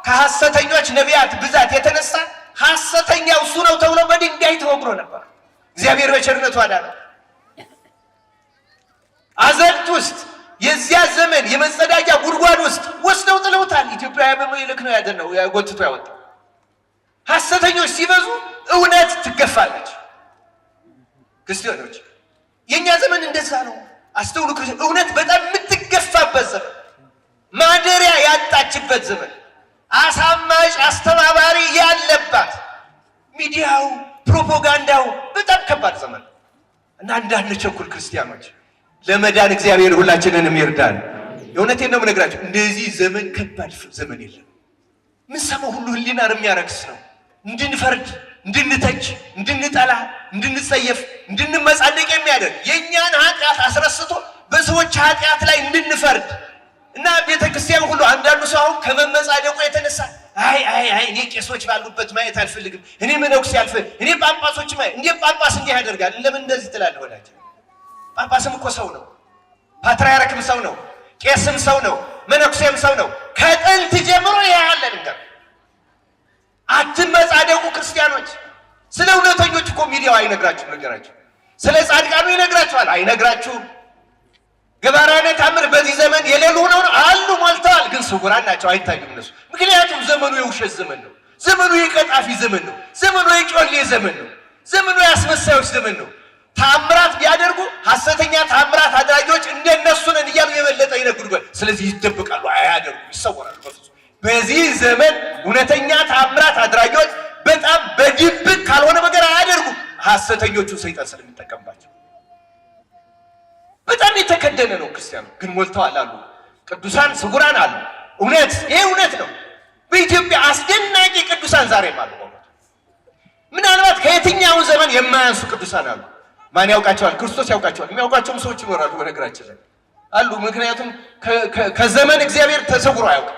ከሐሰተኞች ነቢያት ብዛት የተነሳ ሐሰተኛው እሱ ነው ተብሎ በድንጋይ ተወግሮ ነበር። እግዚአብሔር በቸርነቱ አዳነው። አዘቅት ውስጥ የዚያ ዘመን የመጸዳጃ ጉድጓድ ውስጥ ወስደው ጥለውታል። ኢትዮጵያ በመልክ ነው ያደነው ያጎትቶ ያወጣው። ሐሰተኞች ሲበዙ እውነት ትገፋለች። ክርስቲያኖች የኛ ዘመን እንደዛ ነው። አስተውሉ ክርስቲያኖች፣ እውነት በጣም የምትገፋበት ዘመን፣ ማደሪያ ያጣችበት ዘመን፣ አሳማጭ አስተባባሪ ያለባት፣ ሚዲያው ፕሮፓጋንዳው በጣም ከባድ ዘመን እና እንዳንቸኩል ክርስቲያኖች፣ ለመዳን እግዚአብሔር ሁላችንንም ይርዳን። የእውነቴን ነው የምነግራችሁ፣ እንደዚህ ዘመን ከባድ ዘመን የለም። ምን ሰማው ሁሉ ህሊናን የሚያረክስ ነው። እንድንፈርድ፣ እንድንተች፣ እንድንጠላ፣ እንድንጸየፍ፣ እንድንመጻደቅ የሚያደርግ የእኛን ኃጢአት አስረስቶ በሰዎች ኃጢአት ላይ እንድንፈርድ እና ቤተክርስቲያን ሁሉ አንዳንዱ ሰው አሁን ከመመጻደቁ የተነሳ አይ እኔ ቄሶች ባሉበት ማየት አልፈልግም፣ እኔ መነኩሴ አልፈልግም፣ እኔ ጳጳሶች ማየት እንዴ ጳጳስ እንዲህ ያደርጋል። ለምን እንደዚህ ትላለህ? ወዳጅ ጳጳስም እኮ ሰው ነው፣ ፓትርያርክም ሰው ነው፣ ቄስም ሰው ነው፣ መነኩሴም ሰው ነው። ከጥንት ጀምሮ ያለ ነገር አትመጻደቁ ክርስቲያኖች። ስለ እውነተኞች እኮ ሚዲያው አይነግራችሁም። ነገራችሁ ስለ ጻድቃኑ ይነግራችኋል፣ አይነግራችሁም። ገባራነ ታምር በዚህ ዘመን የሌሉ ሆነው አሉ ሞልተዋል፣ ግን ስውራን ናቸው፣ አይታዩም እነሱ። ምክንያቱም ዘመኑ የውሸት ዘመን ነው፣ ዘመኑ የቀጣፊ ዘመን ነው፣ ዘመኑ የጮሌ ዘመን ነው፣ ዘመኑ የአስመሳዮች ዘመን ነው። ታምራት ቢያደርጉ ሐሰተኛ ታምራት አድራጊዎች እንደነሱ ነን እያሉ የበለጠ ይነግሩበት። ስለዚህ ይደብቃሉ፣ አያደርጉ፣ ይሰወራሉ። በዚህ ዘመን እውነተኛ ታምራት አድራጊዎች በጣም በድብቅ ካልሆነ ነገር አያደርጉ፣ ሐሰተኞቹ ሰይጣን ስለሚጠቀምባቸው በጣም የተከደነ ነው። ክርስቲያኑ ግን ሞልተዋል አሉ፣ ቅዱሳን ስጉራን አሉ። እውነት ይሄ እውነት ነው። በኢትዮጵያ አስደናቂ ቅዱሳን ዛሬም አሉ። ምናልባት ከየትኛው ዘመን የማያንሱ ቅዱሳን አሉ። ማን ያውቃቸዋል? ክርስቶስ ያውቃቸዋል። የሚያውቃቸውም ሰዎች ይኖራሉ በነገራችን ላይ አሉ። ምክንያቱም ከዘመን እግዚአብሔር ተሰውሮ አያውቅም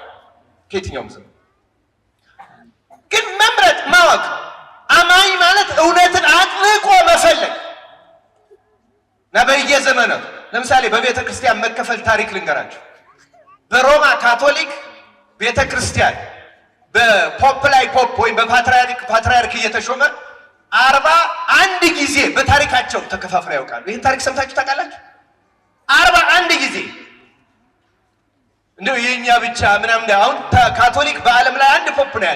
ከየትኛውም ዘመን። ግን መምረጥ ማወቅ፣ አማኝ ማለት እውነትን አጥብቆ መፈለግ እና በየዘመናቱ ለምሳሌ በቤተ ክርስቲያን መከፈል ታሪክ ልንገራችሁ። በሮማ ካቶሊክ ቤተ ክርስቲያን በፖፕ ላይ ፖፕ ወይም በፓትርያርክ እየተሾመ 41 ጊዜ በታሪካቸው ተከፋፍለው ያውቃሉ። ይህን ታሪክ ሰምታችሁ ታውቃላችሁ? 41 ጊዜ እንደው የኛ ብቻ ምናምን። አሁን ካቶሊክ በዓለም ላይ አንድ ፖፕ ነው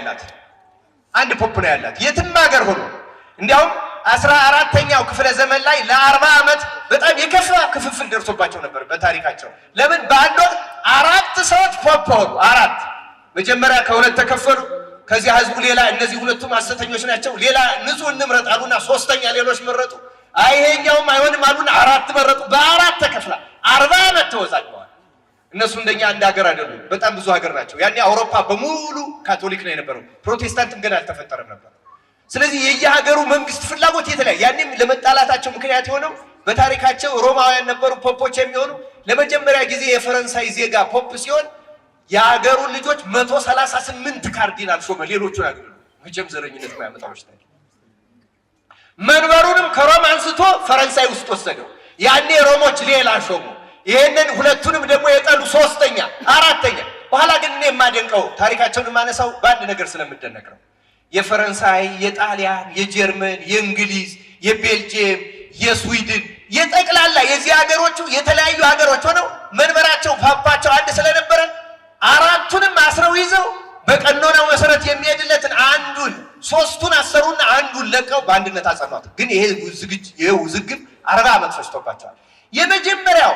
ያላት፣ የትም ሀገር ሆኖ። እንዲያውም 14ኛው ክፍለ ዘመን ላይ ለ40 ዓመት በጣም የከፋ ክፍፍል ደርሶባቸው ነበር በታሪካቸው። ለምን? በአንድ ወቅት 4 ሰዎች ፖፕ ሆኑ። 4 መጀመሪያ ከሁለት ተከፈሉ። ከዚያ ህዝቡ ሌላ እነዚህ ሁለቱም ሐሰተኞች ናቸው፣ ሌላ ንጹህ እንምረጥ አሉና 3ኛ ሌሎች መረጡ። አይሄኛውም አይሆንም አሉና አራት መረጡ። በአራት ተከፍላ 40 ዓመት ተወዛግበዋል። እነሱ እንደኛ አንድ ሀገር አይደሉም፣ በጣም ብዙ ሀገር ናቸው። ያኔ አውሮፓ በሙሉ ካቶሊክ ነው የነበረው፣ ፕሮቴስታንትም ገና አልተፈጠረም ነበር። ስለዚህ የየሀገሩ መንግስት ፍላጎት የተለያየ። ያኔም ለመጣላታቸው ምክንያት የሆነው በታሪካቸው ሮማውያን ነበሩ ፖፖች የሚሆኑ። ለመጀመሪያ ጊዜ የፈረንሳይ ዜጋ ፖፕ ሲሆን የሀገሩን ልጆች 138 ካርዲናል ሾመ። ሌሎቹን አግሉ መቼም ዘረኝነት ማያመጣዎች ታዲያ መንበሩንም ከሮም አንስቶ ፈረንሳይ ውስጥ ወሰደው። ያኔ ሮሞች ሌላ ሾሙ። ይሄንን ሁለቱንም ደግሞ የጠሉ ሶስተኛ፣ አራተኛ። በኋላ ግን እኔ የማደንቀው ታሪካቸውን የማነሳው በአንድ ነገር ስለምደነቅ ነው። የፈረንሳይ፣ የጣሊያን፣ የጀርመን፣ የእንግሊዝ፣ የቤልጂየም፣ የስዊድን የጠቅላላ የዚህ ሀገሮቹ የተለያዩ ሀገሮች ሆነው መንበራቸው ፓፓቸው አንድ ስለነበረ አራቱንም አስረው ይዘው በቀኖናው መሰረት የሚሄድለትን አንዱን ሶስቱን አሰሩና አንዱን ለቀው በአንድነት አጸኗት። ግን ይሄ ውዝግብ 40 ዓመት ፈጅቶባቸዋል። የመጀመሪያው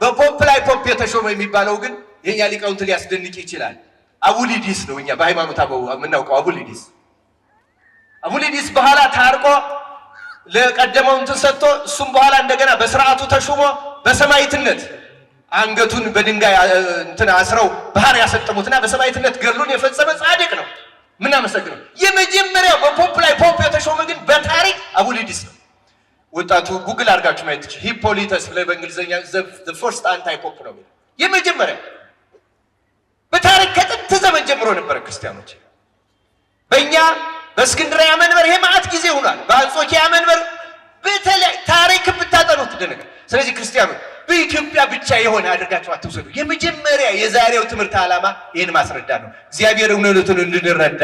በፖፕ ላይ ፖፕ የተሾመ የሚባለው ግን የኛ ሊቃውንት ሊያስደንቅ ይችላል። አቡሊዲስ ነው። እኛ በሃይማኖት አበው የምናውቀው አቡሊዲስ በኋላ ታርቆ ለቀደመው እንትን ሰጥቶ እሱም በኋላ እንደገና በስርዓቱ ተሹሞ በሰማዕትነት አንገቱን በድንጋይ እንትን አስረው ባህር ያሰጠሙትና በሰማዕትነት ገድሉን የፈጸመ ጻድቅ ነው። ምን አመሰግነው። የመጀመሪያው በፖፕ ላይ ፖፕ የተሾመ ግን በታሪክ አቡሊዲስ ነው። ወጣቱ ጉግል አድርጋችሁ ማየት ትችላላችሁ። ሂፖሊተስ ብለ በእንግሊዘኛ the first anti pope ነው። የመጀመሪያ በታሪክ ከጥንት ዘመን ጀምሮ ነበረ ክርስቲያኖች። በእኛ በእስክንድርያ መንበር ይሄ ማዕት ጊዜ ሆኗል። በአንጾኪያ መንበር በተለይ ታሪክ ብታጠኑት ትደነቃላችሁ። ስለዚህ ክርስቲያኖች በኢትዮጵያ ብቻ የሆነ አድርጋችሁ አትውሰዱ። የመጀመሪያ የዛሬው ትምህርት ዓላማ ይሄን ማስረዳት ነው። እግዚአብሔር እውነቱን እንድንረዳ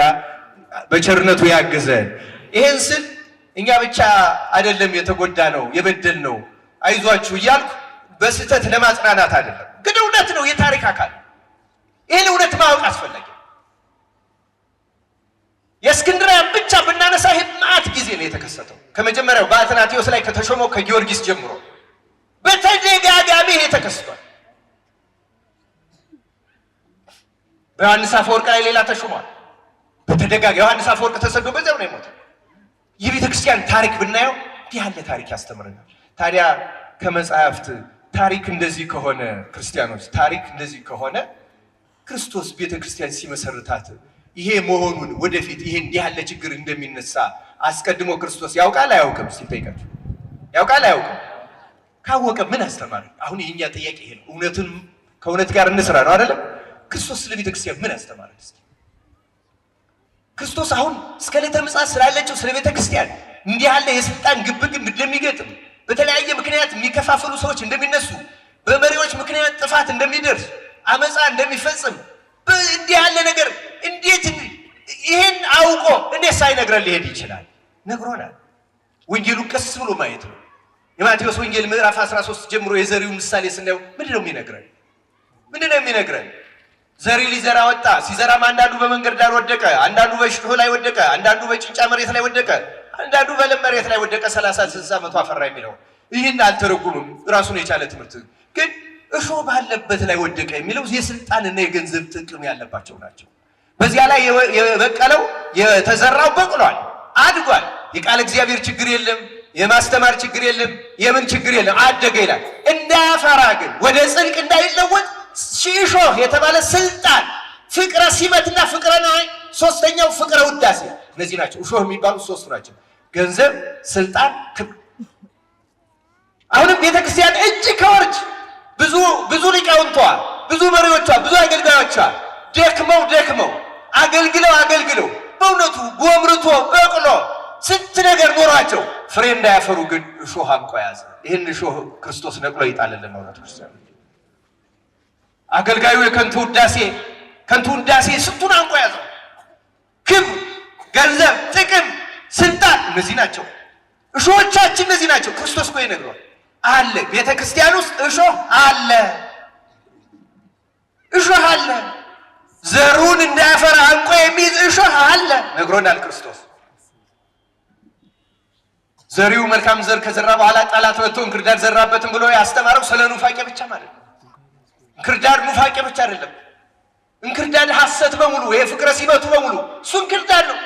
በቸርነቱ ያግዘን። ይሄን ስል እኛ ብቻ አይደለም የተጎዳ ነው የበደል ነው አይዟችሁ እያልኩ በስህተት ለማጽናናት አይደለም። ግን እውነት ነው፣ የታሪክ አካል። ይሄን እውነት ማወቅ አስፈላጊ። የእስክንድርያን ብቻ ብናነሳ ይሄ ማዕት ጊዜ ነው የተከሰተው። ከመጀመሪያው በአትናቴዎስ ላይ ከተሾመው ከጊዮርጊስ ጀምሮ በተደጋጋሚ ይሄ ተከስቷል። በዮሐንስ አፈወርቅ ላይ ሌላ ተሾሟል። በተደጋጋሚ ዮሐንስ አፈወርቅ ተሰዶ በዚያው ነው የሞተው። የቤተ ክርስቲያን ታሪክ ብናየው እንዲህ ያለ ታሪክ ያስተምረናል። ታዲያ ከመጽሐፍት ታሪክ እንደዚህ ከሆነ ክርስቲያኖች ታሪክ እንደዚህ ከሆነ ክርስቶስ ቤተ ክርስቲያን ሲመሰርታት ይሄ መሆኑን ወደፊት ይሄ እንዲህ ያለ ችግር እንደሚነሳ አስቀድሞ ክርስቶስ ያውቃል አያውቅም? ሲጠይቃችሁ ያውቃል አያውቅም? ካወቀ ምን አስተማረ? አሁን የኛ ጥያቄ ይሄ ነው። እውነቱን ከእውነት ጋር እንስራ ነው አይደለም? ክርስቶስ ስለ ቤተ ክርስቲያን ምን አስተማረ? ክርስቶስ አሁን እስከ ዕለተ ምጽአት ስላለችው ስለ ቤተ ክርስቲያን እንዲህ ያለ የስልጣን ግብግብ እንደሚገጥም፣ በተለያየ ምክንያት የሚከፋፈሉ ሰዎች እንደሚነሱ፣ በመሪዎች ምክንያት ጥፋት እንደሚደርስ፣ አመፃ እንደሚፈጽም፣ እንዲህ ያለ ነገር እንዴት ይሄን አውቆ እንዴት ሳይነግረን ሊሄድ ይችላል? ነግሮናል። ወንጌሉ ቀስ ብሎ ማየት ነው። የማቴዎስ ወንጌል ምዕራፍ 13 ጀምሮ የዘሪው ምሳሌ ስናየው ምንድነው የሚነግረን? ዘሪ ሊዘራ ወጣ። ሲዘራም አንዳንዱ በመንገድ ዳር ወደቀ፣ አንዳንዱ በእሾህ ላይ ወደቀ፣ አንዳንዱ በጭንጫ መሬት ላይ ወደቀ፣ አንዳንዱ በለም መሬት ላይ ወደቀ። 30 60 መቶ አፈራ የሚለው ይህን አልተረጉምም። ራሱን የቻለ ትምህርት ግን እሾህ ባለበት ላይ ወደቀ የሚለው የስልጣንና የገንዘብ ጥቅም ያለባቸው ናቸው። በዚያ ላይ የበቀለው የተዘራው በቅሏል፣ አድጓል። የቃል እግዚአብሔር ችግር የለም፣ የማስተማር ችግር የለም፣ የምን ችግር የለም፣ አደገ ይላል። እንዳያፈራ ግን ወደ ጽድቅ እንዳይለወጥ እሾህ የተባለ ስልጣን፣ ፍቅረ ሲመትና ፍቅረ ነዋይ፣ ሶስተኛው ፍቅረ ውዳሴ፣ እነዚህ ናቸው እሾህ የሚባሉት ሶስቱ ናቸው። ገንዘብ፣ ስልጣን፣ ክብር። አሁንም ቤተክርስቲያን እጅ ከወርች ብዙ ሊቃውንቷ፣ ብዙ መሪዎቿ፣ ብዙ አገልጋዮቿ ደክመው አገልግለው በእውነቱ ጎምርቶ በቅሎ ስንት ነገር ኖሯቸው ፍሬ እንዳያፈሩ ግን እሾህ አንቆ ያዘ። ይህን እሾህ ክርስቶስ ነቅሎ ይጣልልን ነው። ክርስቲያን አገልጋዩ የከንቱ ውዳሴ ስንቱን አንቆ ያዘው። ክብር፣ ገንዘብ፣ ጥቅም፣ ስልጣን፣ እነዚህ ናቸው እሾሆቻችን፣ እነዚህ ናቸው። ክርስቶስ እኮ ይነግሯል አለ ቤተ ክርስቲያን ውስጥ እሾህ አለ። ዘሩን እንዳያፈራ አንቆ የሚይዝ እሾህ አለ ነግሮናል ክርስቶስ። ዘሪው መልካም ዘር ከዘራ በኋላ ጠላት መጥቶ እንክርዳድ ዘራበትም ብሎ ያስተማረው ስለ ኑፋቄ ብቻ ማለት ነው። እንክርዳድ ኑፋቄ ብቻ አይደለም። እንክርዳድ ሐሰት በሙሉ ይሄ ፍቅረ ሲመቱ በሙሉ እሱ እንክርዳድ ነው።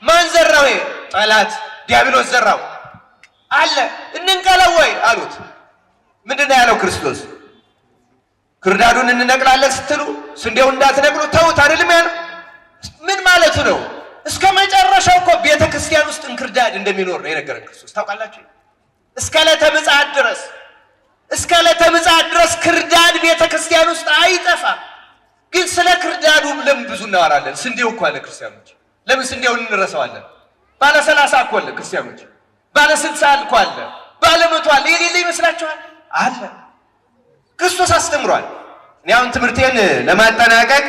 ማን ዘራው? ይሄ ጠላት ዲያብሎስ ዘራው። አለ። እንንቀለው ወይ አሉት። ምንድነው ያለው ክርስቶስ? ክርዳዱን እንነቅላለን ስትሉ ስንዴው እንዳትነቅሉ ተውት አይደለም ያለው? ምን ማለት ነው? እስከ መጨረሻው እኮ ቤተ ክርስቲያን ውስጥ እንክርዳድ እንደሚኖር ነው የነገረን ክርስቶስ። ታውቃላችሁ? እስከ ዕለተ ምጽአት ድረስ ክርዳድ ቤተ ክርስቲያን ውስጥ አይጠፋም። ግን ስለ ክርዳዱም ለምን ብዙ እናወራለን? ስንዴው እኮ አለ ክርስቲያኖች። ለምን ስንዴውን እንረሳዋለን? ባለ 30 እኮ አለ ክርስቲያኖች። ባለ 60 እኮ አለ። ባለ 100 አለ። የሌለ ይመስላችኋል? አለ። ክርስቶስ አስተምሯል። እኔ አሁን ትምህርቴን ለማጠናቀቅ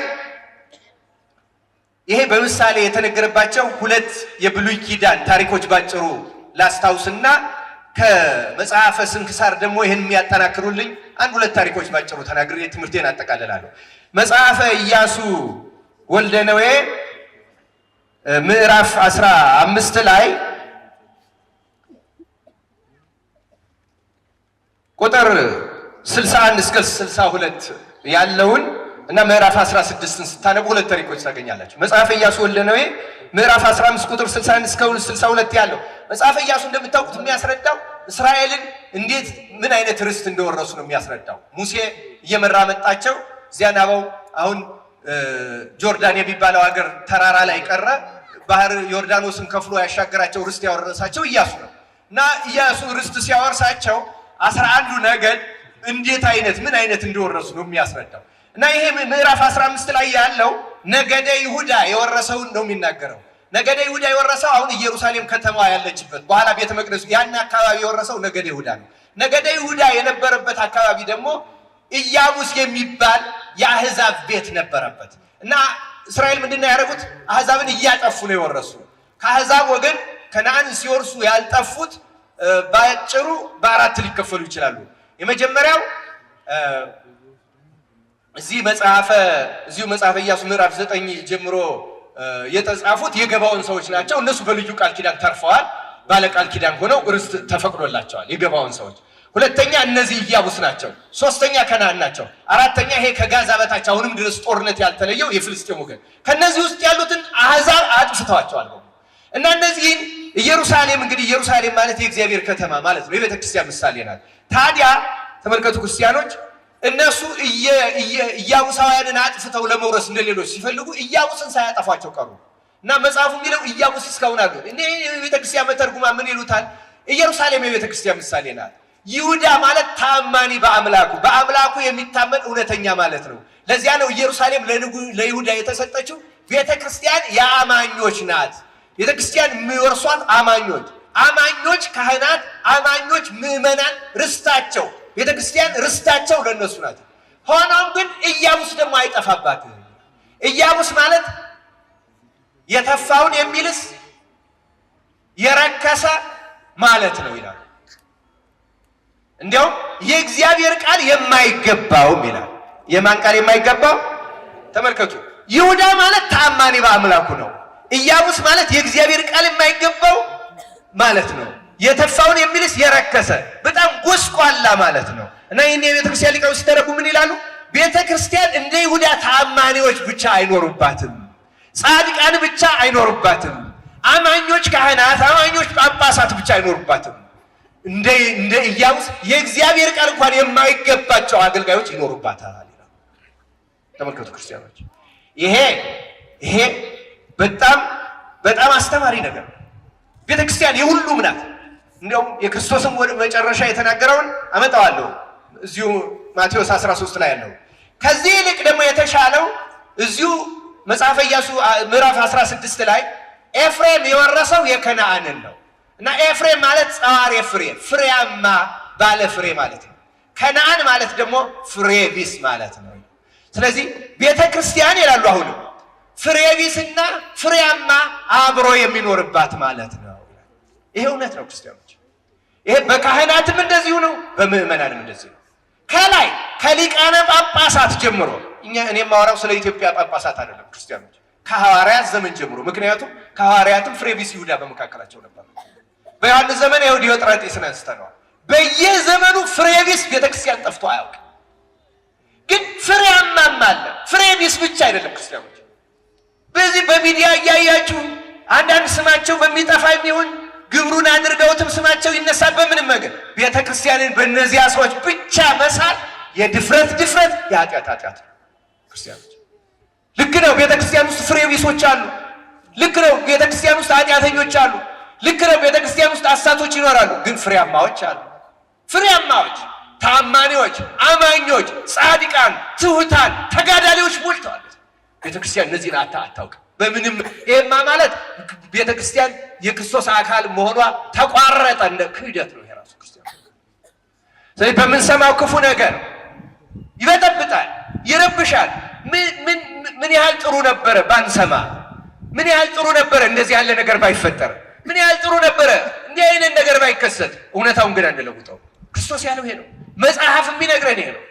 ይሄ በምሳሌ የተነገረባቸው 2 የብሉይ ኪዳን ታሪኮች ባጭሩ ላስታውስና ከመጽሐፈ ስንክሳር ደግሞ ይሄን የሚያጠናክሩልኝ 1-2 ታሪኮች ባጭሩ ተናግሬ ትምህርቴን አጠቃልላለሁ። መጽሐፈ ኢያሱ ወልደ ነዌ ምዕራፍ 15 ላይ ቁጥር 61 እስከ 62 ያለውን እና ምዕራፍ 16ን ስታነቡ 2 ታሪኮች ታገኛላችሁ። መጽሐፈ ኢያሱ ወልደ ነዌ ምዕራፍ 15 ቁጥር 61 እስከ 62 ያለው መጽሐፈ ኢያሱ እንደምታውቁት የሚያስረዳው እስራኤልን እንዴት ምን አይነት ርስት እንደወረሱ ነው የሚያስረዳው። ሙሴ እየመራ መጣቸው። ዚያናባው አሁን ጆርዳን የሚባለው ሀገር ተራራ ላይ ቀረ። ባህር ዮርዳኖስን ከፍሎ ያሻገራቸው ርስት ያወረሳቸው ኢያሱ ነው። እና ኢያሱ ርስት ሲያወርሳቸው 11ዱ ነገድ እንዴት አይነት ምን አይነት እንደወረሱ ነው የሚያስረዳው። እና ይሄ ምዕራፍ 15 ላይ ያለው ነገደ ይሁዳ የወረሰውን ነው የሚናገረው። ነገደ ይሁዳ የወረሰው አሁን ኢየሩሳሌም ከተማ ያለችበት በኋላ ቤተ መቅደሱ ያን አካባቢ የወረሰው ነገደ ይሁዳ ነው። ነገደ ይሁዳ የነበረበት አካባቢ ደግሞ ኢያቡስ የሚባል የአህዛብ ቤት ነበረበት። እና እስራኤል ምንድነው ያደረጉት? አህዛብን እያጠፉ ነው የወረሱ። ከአህዛብ ወገን ከነዓንን ሲወርሱ ያልጠፉት ባጭሩ በ4 ሊከፈሉ ይችላሉ። የመጀመሪያው እዚሁ መጽሐፈ ኢያሱ ምዕራፍ 9 ጀምሮ የተጻፉት የገባውን ሰዎች ናቸው። እነሱ በልዩ ቃል ኪዳን ተርፈዋል። ባለ ቃል ኪዳን ሆነው ርስት ተፈቅዶላቸዋል የገባውን ሰዎች። ሁለተኛ እነዚህ ኢያቡስ ናቸው። ሶስተኛ ከነዓን ናቸው። አራተኛ ይሄ ከጋዛ በታች አሁንም ድረስ ጦርነት ያልተለየው የፍልስጤም ወገን። ከነዚህ ውስጥ ያሉትን አህዛብ አጥፍተዋቸዋል። እና እነዚህን ኢየሩሳሌም እንግዲህ ኢየሩሳሌም ማለት የእግዚአብሔር ከተማ ማለት ነው። የቤተ ክርስቲያን ምሳሌ ናት። ታዲያ ተመልከቱ ክርስቲያኖች፣ እነሱ ኢያቡሳውያንን አጥፍተው ለመውረስ እንደሌሎች ሲፈልጉ ኢያቡስን ሳያጠፏቸው ቀሩ። እና መጽሐፉ የሚለው ኢያቡስ እስካሁን አሉ። እንዴ የቤተ ክርስቲያን መተርጉማ ምን ይሉታል? ኢየሩሳሌም የቤተ ክርስቲያን ምሳሌ ናት። ይሁዳ ማለት ታማኒ በአምላኩ የሚታመን እውነተኛ ማለት ነው። ለዚያ ነው ኢየሩሳሌም ለይሁዳ የተሰጠችው። ቤተ ክርስቲያን የአማኞች ናት። ቤተ ክርስቲያን የሚወርሷት አማኞች ካህናት፣ አማኞች ምዕመናን ርስታቸው ቤተ ክርስቲያን ርስታቸው ለነሱ ናት። ሆኖም ግን ኢያቡስ ደግሞ አይጠፋባትም። ኢያቡስ ማለት የተፋውን የሚልስ የረከሰ ማለት ነው ይላል። እንዲያውም የእግዚአብሔር ቃል የማይገባውም ይላል። የማን ቃል የማይገባው? ተመልከቱ። ይሁዳ ማለት ታማኒ በአምላኩ ነው። ኢያቡስ ማለት የእግዚአብሔር ቃል የማይገባው ማለት ነው። የተፋውን የሚልስ የረከሰ በጣም ጎስቋላ ማለት ነው። እና ይህን የቤተ ክርስቲያን ሊቃውንት ሲተረጉ ምን ይላሉ? ቤተ ክርስቲያን እንደ ይሁዳ ታማኒዎች ብቻ አይኖሩባትም፣ ጻድቃን ብቻ አይኖሩባትም፣ አማኞች ካህናት፣ አማኞች ጳጳሳት ብቻ አይኖሩባትም። እንደ ኢያቡስ የእግዚአብሔር ቃል እንኳን የማይገባቸው አገልጋዮች ይኖሩባታል ይላል። ተመልከቱ ክርስቲያኖች፣ ይሄ በጣም አስተማሪ ነገር ነው። ቤተ ክርስቲያን የሁሉም ናት። እንዲያውም የክርስቶስን ወደ መጨረሻ የተናገረውን አመጣዋለሁ እዚሁ ማቴዎስ 13 ላይ ያለው። ከዚህ ይልቅ ደግሞ የተሻለው እዚሁ መጽሐፈ ኢያሱ ምዕራፍ 16 ላይ ኤፍሬም የወረሰው የከነዓንን ነው። እና ኤፍሬም ማለት ጸዋሬ ፍሬ፣ ፍሬያማ ባለ ፍሬ ማለት ነው። ከነዓን ማለት ደግሞ ፍሬ ቢስ ማለት ነው። ስለዚህ ቤተ ክርስቲያን ይላሉ አሁንም ፍሬ ቢስና ፍሬያማ አብሮ የሚኖርባት ማለት ነው። ይሄ እውነት ነው ክርስቲያኖች። ይሄ በካህናትም እንደዚሁ ነው፣ በምዕመናንም እንደዚሁ ነው። ከላይ ከሊቃነ ጳጳሳት ጀምሮ እኔ የማወራው ስለ ኢትዮጵያ ጳጳሳት አይደለም ክርስቲያኖች፣ ከሐዋርያት ዘመን ጀምሮ። ምክንያቱም ከሐዋርያትም ፍሬ ቢስ ይሁዳ በመካከላቸው ነበር። በዮሐንስ ዘመን ይሁዳ ዲዮጥራጤስን አንስተነዋል። በየዘመኑ ፍሬ ቢስ ቤተክርስቲያን ጠፍቶ አያውቅም። ግን ፍሬያማም አለ። ፍሬ ቢስ ብቻ አይደለም ክርስቲያኖች። በዚህ በሚዲያ እያያችሁ አንዳንድ ስማቸው በሚጠፋ የሚሆን ግብሩን አድርገውትም ስማቸው ይነሳል። በምንም ነገር ቤተክርስቲያንን በእነዚያ ሰዎች ብቻ መሳል የድፍረት የኃጢአት ክርስቲያኖች ልክ ነው። ቤተክርስቲያን ውስጥ ፍሬ ቢሶች አሉ። ልክ ነው። ቤተክርስቲያን ውስጥ ኃጢአተኞች አሉ። ልክ ነው። ቤተክርስቲያን ውስጥ አሳቶች ይኖራሉ። ግን ፍሬያማዎች አሉ። ፍሬያማዎች፣ ታማኒዎች፣ አማኞች፣ ጻድቃን፣ ትሑታን፣ ተጋዳሊዎች ሞልተዋል ቤተክርስቲያን። እነዚህን አታውቅም በምንም። ይሄማ ማለት ቤተክርስቲያን የክርስቶስ አካል መሆኗ ተቋረጠ። እንደ ክህደት ነው የራሱ ክርስቲያን። ስለዚህ በምንሰማው ክፉ ነገር ይበጠብጣል፣ ይረብሻል። ምን ያህል ጥሩ ነበረ ባንሰማ፣ ምን ያህል ጥሩ ነበረ እንደዚህ ያለ ነገር ባይፈጠር፣ ምን ያህል ጥሩ ነበረ እንዲህ አይነት ነገር ባይከሰት። እውነታውን ግን አንለውጠው። ክርስቶስ ያለው ይሄ ነው። መጽሐፍ የሚነግረን ይሄ ነው።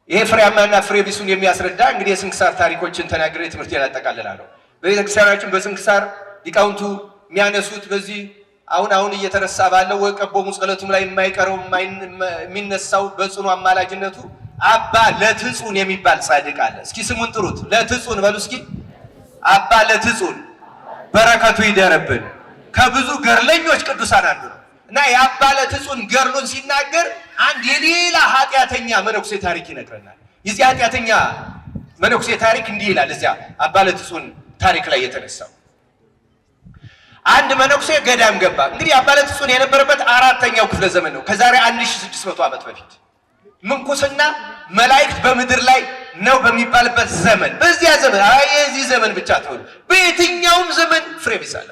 ይሄ ፍሬያማና ፍሬ ቢሱን የሚያስረዳ እንግዲህ የስንክሳር ታሪኮችን ተናግሬ ትምህርት ያጠቃልላለሁ። በቤተክርስቲያናችን በስንክሳር ሊቃውንቱ የሚያነሱት በዚህ አሁን እየተረሳ ባለው ወቀቦሙ ጸሎቱም ላይ የማይቀረው የሚነሳው በጽኑ አማላጅነቱ አባ ለትጹን የሚባል ጻድቅ አለ። እስኪ ስሙን ጥሩት። ለትጹን በሉ እስኪ። አባ ለትጹን በረከቱ ይደርብን። ከብዙ ገርለኞች ቅዱሳን አንዱ ነው እና የአባ ለትጹን ገርሉን ሲናገር አንድ የሌላ ኃጢአተኛ መነኩሴ ታሪክ ይነግረናል። የዚህ ኃጢአተኛ መነኩሴ ታሪክ እንዲህ ይላል። እዚያ አባ ለትጹን ታሪክ ላይ የተነሳው አንድ መነኩሴ ገዳም ገባ። እንግዲህ አባ ለትጹን የነበረበት 4ኛው ክፍለ ዘመን ነው፣ ከዛሬ 1600 ዓመት በፊት። ምንኩስና መላእክት በምድር ላይ ነው በሚባልበት ዘመን፣ በዚያ ዘመን የዚህ ዘመን ብቻ ተወው፣ በየትኛውም ዘመን ፍሬ ቢስ አለ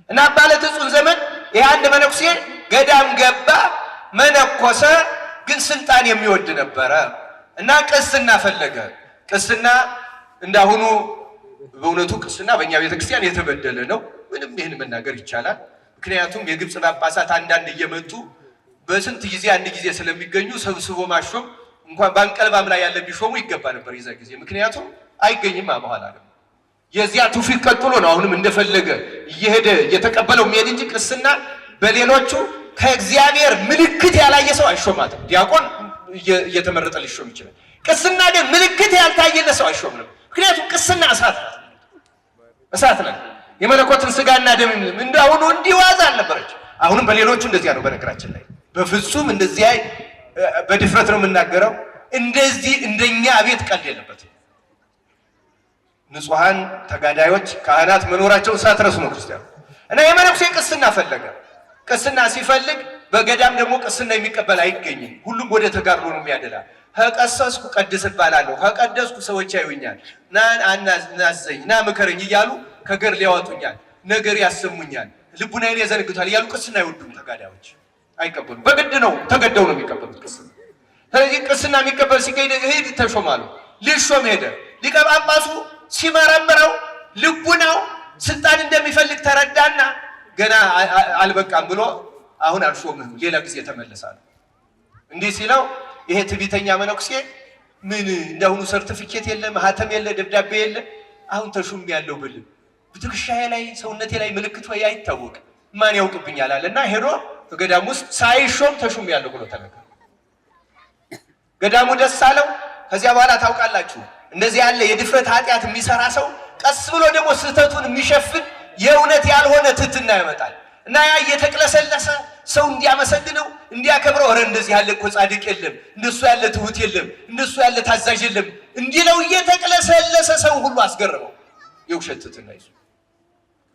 እና አባ ለትጹን ዘመን ይህ አንድ መነኩሴ ገዳም ገባ፣ መነኮሰ። ግን ስልጣን የሚወድ ነበረ እና ቅስና ፈለገ። ቅስና እንዳሁኑ በእውነቱ ቅስና በእኛ ቤተክርስቲያን የተበደለ ነው። ምንም ይህን መናገር ይቻላል። ምክንያቱም የግብፅ ጳጳሳት አንዳንድ እየመጡ በስንት ጊዜ አንድ ጊዜ ስለሚገኙ ሰብስቦ ማሾም እንኳን በአንቀልባም ላይ ያለ ቢሾሙ ይገባ ነበር የዛ ጊዜ። ምክንያቱም አይገኝም በኋላ ነው። የዚያ ትውፊት ቀጥሎ ነው አሁንም እንደፈለገ እየሄደ እየተቀበለው የሚሄድ እንጂ ቅስና በሌሎቹ ከእግዚአብሔር ምልክት ያላየ ሰው አይሾማትም። ዲያቆን እየተመረጠ ሊሾም ይችላል። ቅስና ግን ምልክት ያልታየለት ሰው አይሾምም። ምክንያቱም ቅስና እሳት ናት። የመለኮትን ስጋና ደም እንዳሁኑ እንዲዋዛ አልነበረች። አሁንም በሌሎቹ እንደዚያ ነው። በነገራችን ላይ በፍጹም እንደዚያ በድፍረት ነው የምናገረው። እንደዚህ እንደኛ ቤት ቀልድ የለበትም። ንጹሃን ተጋዳዮች ካህናት መኖራቸውን ሳትረሱ ነው ክርስቲያኑ። እና የመነኩሴ ቅስና ፈለገ። ቅስና ሲፈልግ በገዳም ደግሞ ቅስና የሚቀበል አይገኝም። ሁሉም ወደ ተጋድሎ ነው የሚያደላ። ከቀሰስኩ ቀድስ እባላለሁ፣ ከቀደስኩ ሰዎች ያዩኛል፣ ና አናዘኝ፣ ና ምከረኝ እያሉ ከገር ሊያወጡኛል፣ ነገር ያሰሙኛል፣ ልቡናዬን ያዘነግቷል እያሉ ቅስና አይወዱም። ተጋዳዮች አይቀበሉም። በግድ ነው ተገደው ነው የሚቀበሉት ቅስና። ስለዚህ ቅስና የሚቀበል ሲገኝ ሄድ ተሾማሉ። ሊሾም ሄደ። ሊቀ ጳጳሱ ሲመረምረው ልቡናው ስልጣን እንደሚፈልግ ተረዳና ገና አልበቃም ብሎ አሁን አልሾምህም፣ ሌላ ጊዜ ተመለሳለሁ። እንዲህ ሲለው ይሄ ትዕቢተኛ መነኩሴ ምን እንደሁኑ ሰርቲፊኬት የለ፣ ማህተም የለ፣ ደብዳቤ የለ፣ አሁን ተሹም ያለው ብል በትከሻዬ ላይ ሰውነቴ ላይ ምልክት ወይ አይታወቅ ማን ያውቅብኛል አለና ሄዶ ገዳም ውስጥ ሳይሾም ተሹም ያለው ብሎ ተነገረ። ገዳሙ ደስ አለው። ከዚያ በኋላ ታውቃላችሁ እንደዚህ ያለ የድፍረት ኃጢአት የሚሰራ ሰው ቀስ ብሎ ደግሞ ስህተቱን የሚሸፍን የእውነት ያልሆነ ትህትና ያመጣል እና ያ እየተቅለሰለሰ ሰው እንዲያመሰግነው እንዲያከብረው፣ ኧረ እንደዚህ ያለ እኮ ጻድቅ የለም፣ እንደሱ ያለ ትሁት የለም፣ እንደሱ ያለ ታዛዥ የለም እንዲለው እየተቅለሰለሰ ሰው ሁሉ አስገረመው። የውሸት ትህትና ይዞ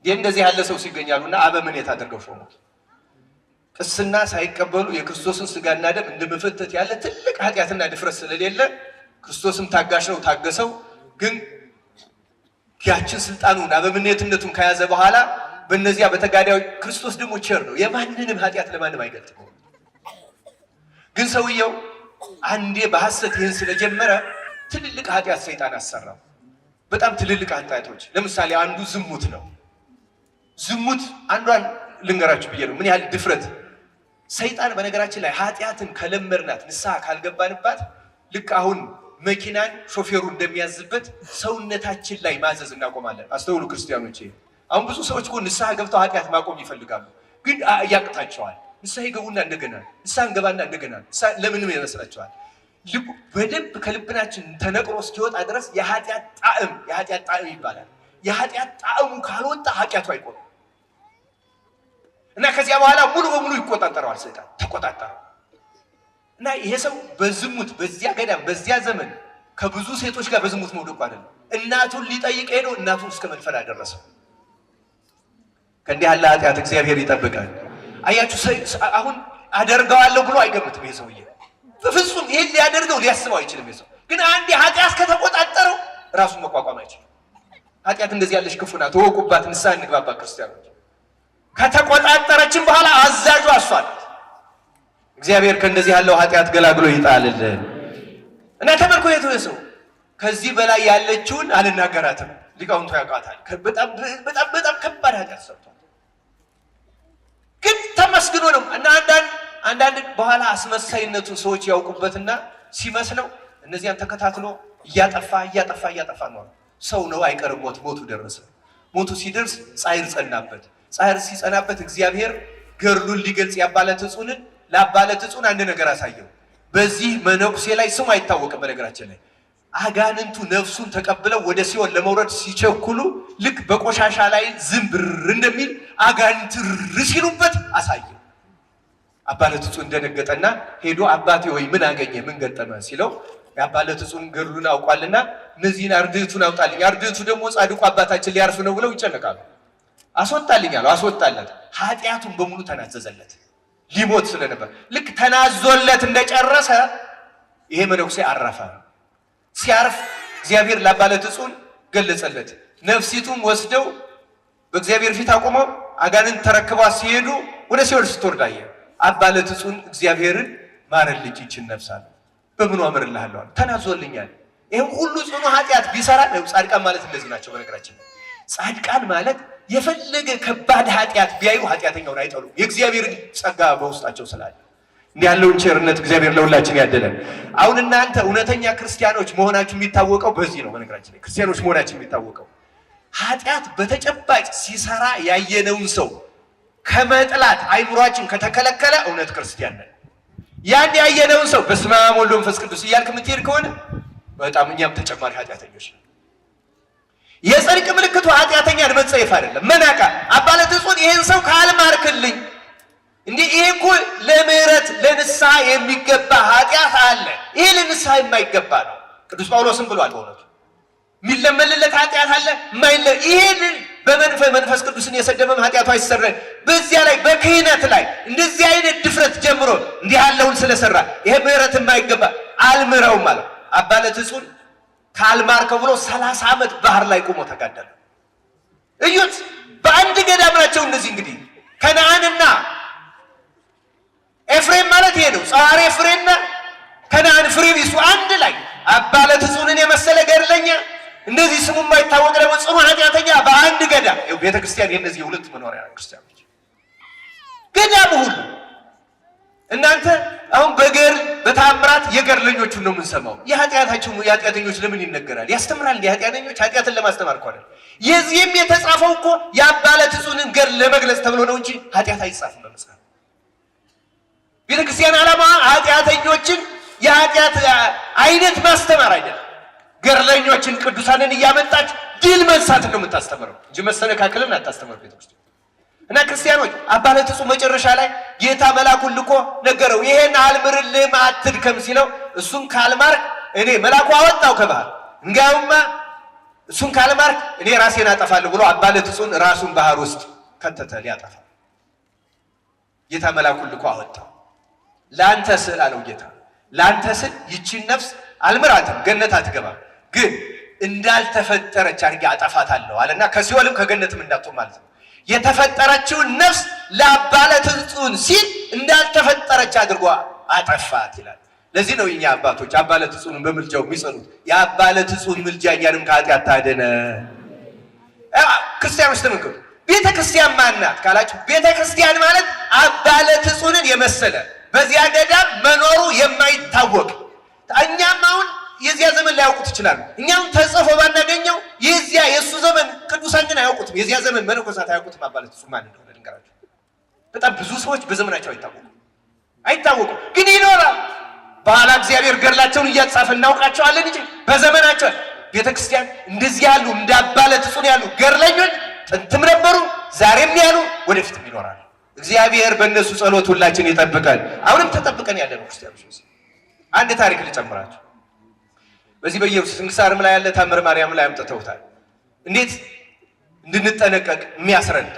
እንደዚህ ያለ ሰው ሲገኛሉና አበምኔት አድርገው ሾሙት። ቅስና ሳይቀበሉ የክርስቶስን ስጋና ደም እንደመፈተት ያለ ትልቅ ኃጢአትና ድፍረት ስለሌለ ክርስቶስም ታጋሽ ነው፣ ታገሰው። ግን ያችን ስልጣኑን አበምኔትነቱን ከያዘ በኋላ በእነዚያ በተጋዳዮች ክርስቶስ ደግሞ ቸር ነው፣ የማንንም ኃጢአት ለማንም አይገልጥም። ግን ሰውየው አንዴ በሐሰት ይህን ስለጀመረ ትልልቅ ኃጢአት ሰይጣን አሰራው። በጣም ትልልቅ ኃጢአቶች፣ ለምሳሌ አንዱ ዝሙት ነው። ዝሙት አንዷን ልንገራችሁ ብዬ ነው ምን ያህል ድፍረት ሰይጣን። በነገራችን ላይ ኃጢአትን ከለመድናት ንስሐ ካልገባንባት ልክ አሁን መኪናን ሾፌሩ እንደሚያዝበት ሰውነታችን ላይ ማዘዝ እናቆማለን። አስተውሉ ክርስቲያኖች። አሁን ብዙ ሰዎች እኮ ንስሐ ገብተው ኃጢአት ማቆም ይፈልጋሉ፣ ግን ያቅታቸዋል። ንስሐ ይገቡና እንደገና ንስሐ እንገባና እንደገና ለምንም ይመስላቸዋል። በደንብ ከልብናችን ተነቅሮ እስኪወጣ ድረስ የኃጢአት ጣዕም ይባላል። የኃጢአት ጣዕሙ ካልወጣ ኃጢአቱ አይቆምም። እና ከዚያ በኋላ ሙሉ በሙሉ ይቆጣጠረዋል ሰይጣን ተቆጣጠረው። እና ይሄ ሰው በዝሙት በዚያ ገዳም በዚያ ዘመን ከብዙ ሴቶች ጋር በዝሙት መውደቁ አይደለም፣ እናቱን ሊጠይቅ ሄዶ እናቱን እስከ መድፈር አደረሰው። ከእንዲህ ያለ ኃጢአት እግዚአብሔር ይጠብቃል። አያችሁ አሁን አደርገዋለሁ ብሎ አይገምትም ይሄ ሰውዬ በፍጹም ይሄን ሊያደርገው ሊያስበው አይችልም። ይሄ ሰው ግን አንድ ኃጢአት ከተቆጣጠረው ራሱን መቋቋም አይችልም። ኃጢአት እንደዚህ ያለሽ ክፉ ናት፣ ተወቁባት፣ ንስሐ እንግባባ ክርስቲያኖች። ከተቆጣጠረችን በኋላ አዛዡ እሷ ናት። እግዚአብሔር ከእንደዚህ ያለው ኃጢአት ገላግሎ ይጣልልን። እና ተመልከቱ ይሄ ሰው ከዚህ በላይ ያለችውን አልናገራትም፣ ሊቃውንቱ ያውቃታል። በጣም በጣም በጣም ከባድ ኃጢአት ሰርቷል። ግን ተመስግኖ ነው። እና አንዳንድ በኋላ አስመሳይነቱን ሰዎች ያውቁበትና ሲመስለው እነዚያን ተከታትሎ እያጠፋ ነው። ሰው ነው አይቀርም፣ ሞቱ ደረሰ። ሞቱ ሲደርስ ጻይር ጸናበት። ጻይር ሲጸናበት እግዚአብሔር ገድሉን ሊገልጽ ለአባለ ትጹን አንድ ነገር አሳየው። በዚህ መነኩሴ ላይ ስሙ አይታወቅም። በነገራችን ላይ አጋንንቱ ነፍሱን ተቀብለው ወደ ሲኦል ለመውረድ ሲቸኩሉ ልክ በቆሻሻ ላይ ዝንብር እንደሚል አጋንንት ሲሉበት አሳየው። አባለ ትጹን እንደነገጠና ሄዶ አባቴ ወይ ምን አገኘ ምን ገጠመ ሲለው የአባለ ትጹን ገድሉን አውቋልና እነዚህን አርድእቱን አውጣልኝ፣ አርድእቱ ደግሞ ጻድቁ አባታችን ሊያርፍ ነው ብለው ይጨነቃሉ። አስወጣልኝ አለው። አስወጣለት። ኃጢአቱን በሙሉ ተናዘዘለት። ሊሞት ስለነበር ልክ ተናዞለት እንደጨረሰ ይሄ መነኩሴ አረፈ። ሲያርፍ እግዚአብሔር ለአባለ ትጹን ገለጸለት። ነፍሲቱም ወስደው በእግዚአብሔር ፊት አቆመው አጋንንት ተረክቧ ሲሄዱ ወደ ሲኦል ስትወርድ አየ። አባለ ትጹን እግዚአብሔርን ማረልኝ ይችን ነፍሳል በምኑ አምርልሃለሁ ተናዞልኛል። ይሄ ሁሉ ጽኑ ኃጢአት ቢሰራ ነው። ጻድቃን ማለት እንደዚህ ናቸው። በነገራችን ጻድቃን ማለት የፈለገ ከባድ ኃጢአት ቢያዩ ኃጢአተኛውን አይጠሉም። የእግዚአብሔር ጸጋ በውስጣቸው ስላለ እንዲህ ያለውን ቸርነት እግዚአብሔር ለሁላችን ያደለን። አሁን እናንተ እውነተኛ ክርስቲያኖች መሆናችሁ የሚታወቀው በዚህ ነው። በነገራችን ላይ ክርስቲያኖች መሆናችን የሚታወቀው ኃጢአት በተጨባጭ ሲሰራ ያየነውን ሰው ከመጥላት አይምሯችን ከተከለከለ እውነት ክርስቲያን ነን። ያን ያየነውን ሰው በስመ አብ ወወልድ ወመንፈስ ቅዱስ እያልክ የምትሄድ ከሆነ በጣም እኛም ተጨማሪ ኃጢአተኞች ነን። የጽድቅ ምልክቱ ኃጢአተኛን መጸየፍ አይደለም መናቃ። አባለ ትጹን ይሄን ሰው ካልማርክልኝ እንዴ ይሄ እኮ ለምህረት ለንስሐ የሚገባ ኃጢአት አለ፣ ይሄ ለንስሐ የማይገባ ነው። ቅዱስ ጳውሎስም ብሏል በእውነቱ የሚለመልለት ኃጢአት አለ ማይለ ይሄን በመንፈስ ቅዱስን የሰደበም ኃጢአቱ አይሰረን። በዚያ ላይ በክህነት ላይ እንደዚህ አይነት ድፍረት ጀምሮ እንዲህ ያለውን ስለሰራ ይሄ ምህረት የማይገባ አልምረውም ማለት አባለ ትጹን ካልማርከው ብሎ 30 ዓመት ባህር ላይ ቆሞ ተጋደለ። እዩት፣ በአንድ ገዳም ናቸው እነዚህ። እንግዲህ ከነዓንና ኤፍሬም ማለት ይሄ ነው። ጸዋሪ ፍሬና ከነዓን ፍሬ ቢሱ አንድ ላይ አባለ ትጹንን የመሰለ ገድለኛ እንደዚህ ስሙ የማይታወቅ ደግሞ ጽኑ ኃጢአተኛ በአንድ ገዳም። ቤተክርስቲያን የእነዚህ የሁለት መኖሪያ ክርስቲያኖች ገዳም ሁሉ እናንተ አሁን በገር በታምራት የገድለኞቹን ነው የምንሰማው። የኃጢአተኞች ለምን ይነገራል? ያስተምራል። የኃጢአተኞች ኃጢአትን ለማስተማር እኮ አይደል። የዚህም የተጻፈው እኮ የአባለ ትጹንን ገድል ለመግለጽ ተብሎ ነው እንጂ ኃጢአት አይጻፍም በመጽሐፍ። ቤተክርስቲያን ዓላማ ኃጢአተኞችን የኃጢአት አይነት ማስተማር አይደለም። ገድለኞችን ቅዱሳንን እያመጣች ድል መንሳትን ነው የምታስተምረው እንጂ መሰነካከልን አታስተምረው ቤተክርስቲያን። እና ክርስቲያኖች አባለ ትጹን መጨረሻ ላይ ጌታ መልአኩን ልኮ ነገረው። ይሄን አልምርልህም አትድከም ሲለው እሱን ካልማርክ እኔ መልአኩ አወጣው ከባህር። እንጋውማ እሱን ካልማርክ እኔ ራሴን አጠፋለሁ ብሎ አባለ ትጹን ራሱን ባህር ውስጥ ከተተ ሊያጠፋ። ጌታ መልአኩን ልኮ አወጣው። ላንተ ስል አለው ጌታ፣ ላንተ ስል ይቺን ነፍስ አልምራትም፣ ገነት አትገባም፣ ግን እንዳልተፈጠረች አድርጌ አጠፋታለሁ አለና ከሲኦልም ከገነትም እንዳትወጣ ማለት ነው። የተፈጠረችውን ነፍስ ለአባለ ትጹን ሲል እንዳልተፈጠረች አድርጎ አጠፋት ይላል። ለዚህ ነው የኛ አባቶች አባለ ትጹንን በምልጃው የሚጸኑት። የአባለ ትጹን ምልጃ እኛንም ከኃጢአት ታደነ። ክርስቲያኖች ተመልከቱ። ቤተ ክርስቲያን ማናት ካላችሁ፣ ቤተ ክርስቲያን ማለት አባለ ትጹንን የመሰለ በዚያ ገዳም መኖሩ የማይታወቅ እኛም አሁን የዚያ ዘመን ላያውቁት ይችላሉ። እኛም ተጽፎ ባናገኘው የዚያ የሱ ዘመን ቅዱሳን ግን አያውቁትም። የዚያ ዘመን መነኮሳት አያውቁትም አባለ ትጹን ማን እንደሆነ ልንገራችሁ። በጣም ብዙ ሰዎች በዘመናቸው አይታወቁም፣ ግን ይኖራል። በኋላ እግዚአብሔር ገድላቸውን እያጻፈ እናውቃቸዋለን እንጂ በዘመናቸው ቤተክርስቲያን እንደዚህ ያሉ እንደ አባለ ትጹን ያሉ ገድለኞች ጥንትም ነበሩ፣ ዛሬም ያሉ፣ ወደፊትም ይኖራሉ። እግዚአብሔር በእነሱ ጸሎት ሁላችን ይጠብቀን። አሁንም ተጠብቀን ያለነው ክርስቲያኖች አንድ ታሪክ ልጨምራችሁ። በዚህ በኢየሱስ ስንክሳርም ላይ ያለ ታምረ ማርያም ላይ አምጥተውታል። እንዴት እንድንጠነቀቅ የሚያስረዳ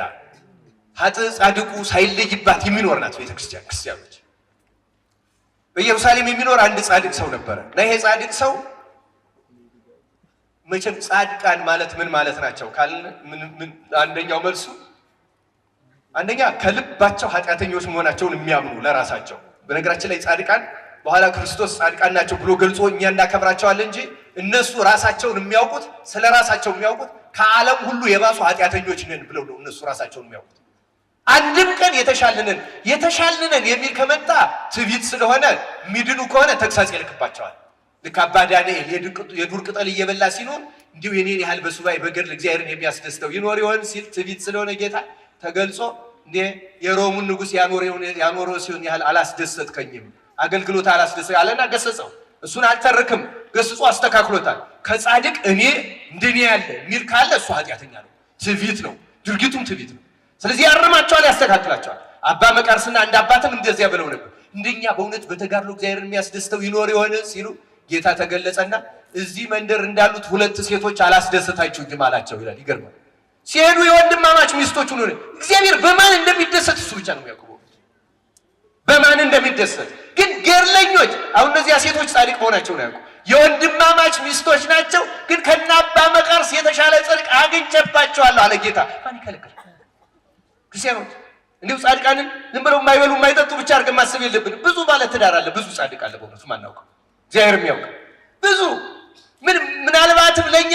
ኃጥእ ጻድቁ ሳይለይባት የሚኖር ናት ቤተክርስቲያን። ክርስቲያኖች በኢየሩሳሌም የሚኖር አንድ ጻድቅ ሰው ነበረ እና ይሄ ጻድቅ ሰው መቼም ጻድቃን ማለት ምን ማለት ናቸው ካልን አንደኛው መልሱ አንደኛ ከልባቸው ኃጢአተኞች መሆናቸውን የሚያምኑ ለራሳቸው። በነገራችን ላይ ጻድቃን በኋላ ክርስቶስ ጻድቃን ናቸው ብሎ ገልጾ እኛ እናከብራቸዋለን እንጂ እነሱ ራሳቸውን የሚያውቁት ስለ ራሳቸው የሚያውቁት ከዓለም ሁሉ የባሱ ኃጢአተኞች ነን ብለው ነው እነሱ ራሳቸውን የሚያውቁት። አንድም ቀን የተሻልነን የሚል ከመጣ ትዕቢት ስለሆነ የሚድኑ ከሆነ ተግሳጽ ይልክባቸዋል። ልክ አባ ዳንኤል የዱር ቅጠል እየበላ ሲኖር እንዲሁ የኔን ያህል በሱባኤ በገድል እግዚአብሔርን የሚያስደስተው ይኖር ይሆን ሲል ትዕቢት ስለሆነ ጌታ ተገልጾ እንዴ የሮሙን ንጉሥ ያኖረው ሲሆን ያህል አላስደሰትከኝም፣ አገልግሎት አላስደሰት ያለና ገሰጸው። እሱን አልተርክም ገስጾ አስተካክሎታል። ከጻድቅ እኔ እንደኔ ያለ የሚል ካለ እሱ ኃጢአተኛ ነው፣ ትዕቢት ነው፣ ድርጊቱም ትዕቢት ነው። ስለዚህ ያርማቸዋል፣ ያስተካክላቸዋል። አባ መቃርስና አንድ አባትም እንደዚያ ብለው ነበር። እንደኛ በእውነት በተጋድሎ እግዚአብሔርን የሚያስደስተው ይኖር ይሆን ሲሉ ጌታ ተገለጸና እዚህ መንደር እንዳሉት ሁለት ሴቶች አላስደሰታችሁኝም አላቸው ይላል። ይገርማል። ሲሄዱ የወንድማማች ሚስቶች ሆነ። እግዚአብሔር በማን እንደሚደሰት እሱ ብቻ ነው የሚያውቀው፣ በማን እንደሚደሰት ግን ገርለኞች። አሁን እነዚያ ሴቶች ጻድቅ መሆናቸው ነው ያውቁ። የወንድማማች ሚስቶች ናቸው፣ ግን ከናባ መቃርስ የተሻለ ጽድቅ አግኝቼባቸዋለሁ አለ ጌታ። ማን ይከለክል? ክርስቲያኖች እንዲሁ ጻድቃንን ዝም ብለው የማይበሉ የማይጠጡ ብቻ አድርገን ማሰብ የለብንም። ብዙ ባለ ትዳር አለ፣ ብዙ ጻድቅ አለ። በእውነቱ ማናውቀው እግዚአብሔር የሚያውቀው ብዙ ምናልባትም ለኛ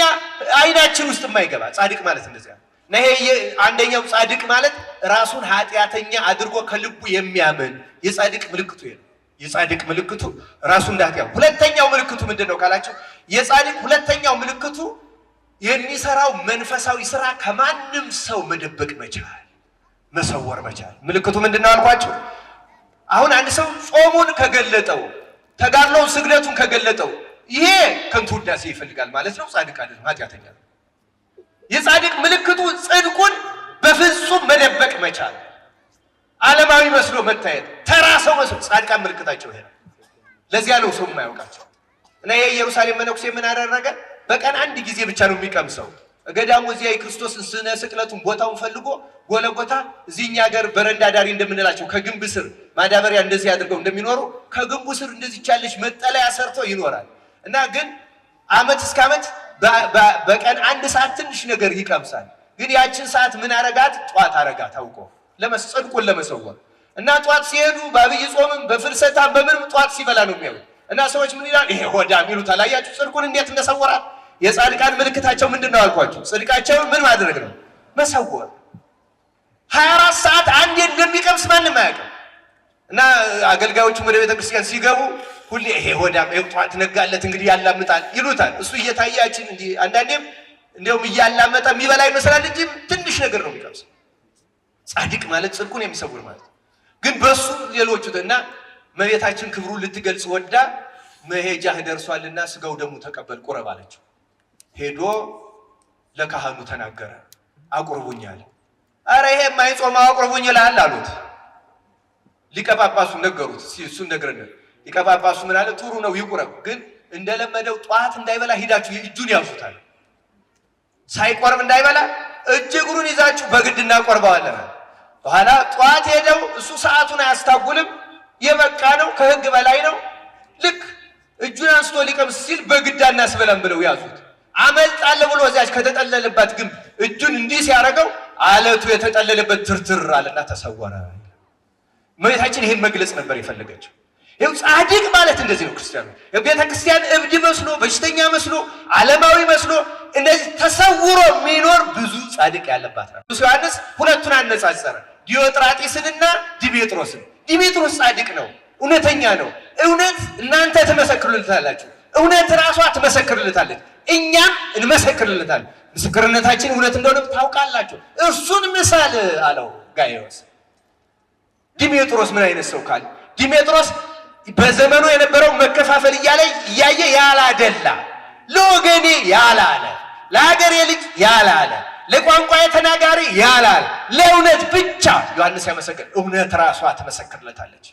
አይናችን ውስጥ የማይገባ ጻድቅ ማለት እንደዚያ ነው። ይሄ አንደኛው ጻድቅ ማለት ራሱን ኃጢአተኛ አድርጎ ከልቡ የሚያምን የጻድቅ ምልክቱ ይሄ ነው። የጻድቅ ምልክቱ ራሱን እንዳትያው። ሁለተኛው ምልክቱ ምንድነው ካላችሁ የጻድቅ ሁለተኛው ምልክቱ የሚሰራው መንፈሳዊ ስራ ከማንም ሰው መደበቅ መቻል፣ መሰወር መቻል። ምልክቱ ምንድነው አልኳችሁ? አሁን አንድ ሰው ጾሙን ከገለጠው ተጋድሎው ስግደቱን ከገለጠው ይሄ ከንቱ ውዳሴ ይፈልጋል ማለት ነው። ጻድቅ አይደለም፣ ኃጢአተኛ ነው። የጻድቅ ምልክቱ ጽድቁን በፍጹም መደበቅ መቻል፣ ዓለማዊ መስሎ መታየት፣ ተራ ሰው መስሎ። ጻድቃን ምልክታቸው ይሄ ነው። ለዚያ ነው ሰው የማያውቃቸው። እና የኢየሩሳሌም መነኩሴ ምን አደረገ? በቀን አንድ ጊዜ ብቻ ነው የሚቀምሰው። ገዳሙ እዚያ የክርስቶስን ስነ ስቅለቱን ቦታውን ፈልጎ ጎለጎታ እዚህኛ ሀገር በረንዳ ዳሪ እንደምንላቸው ከግንብ ስር ማዳበሪያ እንደዚህ አድርገው እንደሚኖሩ ከግንቡ ስር እንደዚህ ያለች መጠለያ ሰርቶ ይኖራል። እና ግን ዓመት እስከ ዓመት በቀን አንድ ሰዓት ትንሽ ነገር ይቀምሳል። ግን ያችን ሰዓት ምን አረጋት? ጧት አረጋት አውቆ ጽድቁን ለመሰወር። እና ጧት ሲሄዱ በአብይ ጾምም በፍልሰታም በምንም ጧት ሲበላ ነው የሚያዩ። እና ሰዎች ምን ይላል? ይሄ ሆዳም ይሉታል። አያችሁ ጽድቁን እንዴት እንደሰወራት። የጻድቃን ምልክታቸው ምንድነው አልኳችሁ? ጽድቃቸውን ምን ማድረግ ነው? መሰወር። 24 ሰዓት አንዴ እንደሚቀምስ ማንም አያውቅም። እና አገልጋዮቹ ወደ ቤተክርስቲያን ሲገቡ ሁሌ ይሄ ሆዳም ጧት ነጋለት እንግዲህ ያላምጣል ይሉታል። እሱ እየታያችን እንዲ አንዳንዴም እንደውም እያላመጠ የሚበላ ይመስላል እንጂ ትንሽ ነገር ነው የሚቀምስ። ጻድቅ ማለት ጽድቁን የሚሰውር ማለት ግን በሱ ሌሎቹ እና መቤታችን ክብሩን ልትገልጽ ወዳ መሄጃህ ደርሷልና ስጋው ደሙ ተቀበል ቁረብ አለችው። ሄዶ ለካህኑ ተናገረ። አቁርቡኛል። አረ ይሄ ማይጾም አቁርቡኝ ይላል አሉት። ሊቀ ጳጳሱ ነገሩት። እሱን ነግረን ሊቀ ጳጳሱ ምን አለ? ጥሩ ነው ይቁረብ፣ ግን እንደለመደው ጧት እንዳይበላ ሂዳችሁ እጁን ያዙታል። ሳይቆርብ እንዳይበላ እጅ እግሩን ይዛችሁ በግድ እናቆርበዋለን። በኋላ ጧት ሄደው እሱ ሰዓቱን አያስታጉልም፣ የበቃ ነው፣ ከህግ በላይ ነው። ልክ እጁን አንስቶ ሊቀምስ ሲል በግድ አናስበላም ብለው ያዙት። አመልጣለ ብሎ እዚያች ከተጠለለባት ግንብ እጁን እንዲህ ሲያደርገው አለቱ የተጠለለበት ትርትር አለና ተሰወረ። እመቤታችን ይሄን መግለጽ ነበር የፈለገችው። ይኸው ጻድቅ ማለት እንደዚህ ነው። ክርስቲያኑ ቤተ ክርስቲያን እብድ መስሎ በሽተኛ መስሎ ዓለማዊ መስሎ እንደዚህ ተሰውሮ የሚኖር ብዙ ጻድቅ ያለባት ነው። ቅዱስ ዮሐንስ ሁለቱን አነጻጸረ፣ ዲዮጥራጢስንና ዲሜጥሮስን። ዲሜጥሮስ ጻድቅ ነው፣ እውነተኛ ነው። እውነት እናንተ ትመሰክሩለታላችሁ፣ እውነት ራሷ ትመሰክርለታለች፣ እኛም እንመሰክርለታለን። ምስክርነታችን እውነት እንደሆነ ታውቃላችሁ። እርሱን ምሳል አለው ጋይዮስ። ዲሜጥሮስ ምን አይነት ሰው ካለ ዲሜጥሮስ በዘመኑ የነበረው መከፋፈል እያየ ያላደላ፣ ለወገኔ ያላለ፣ ለሀገሬ ልጅ ያላለ፣ ለቋንቋ ተናጋሪ ያላል ለእውነት ብቻ ዮሐንስ ያመሰክራል። እውነት ራሷ ትመሰክርለታለች።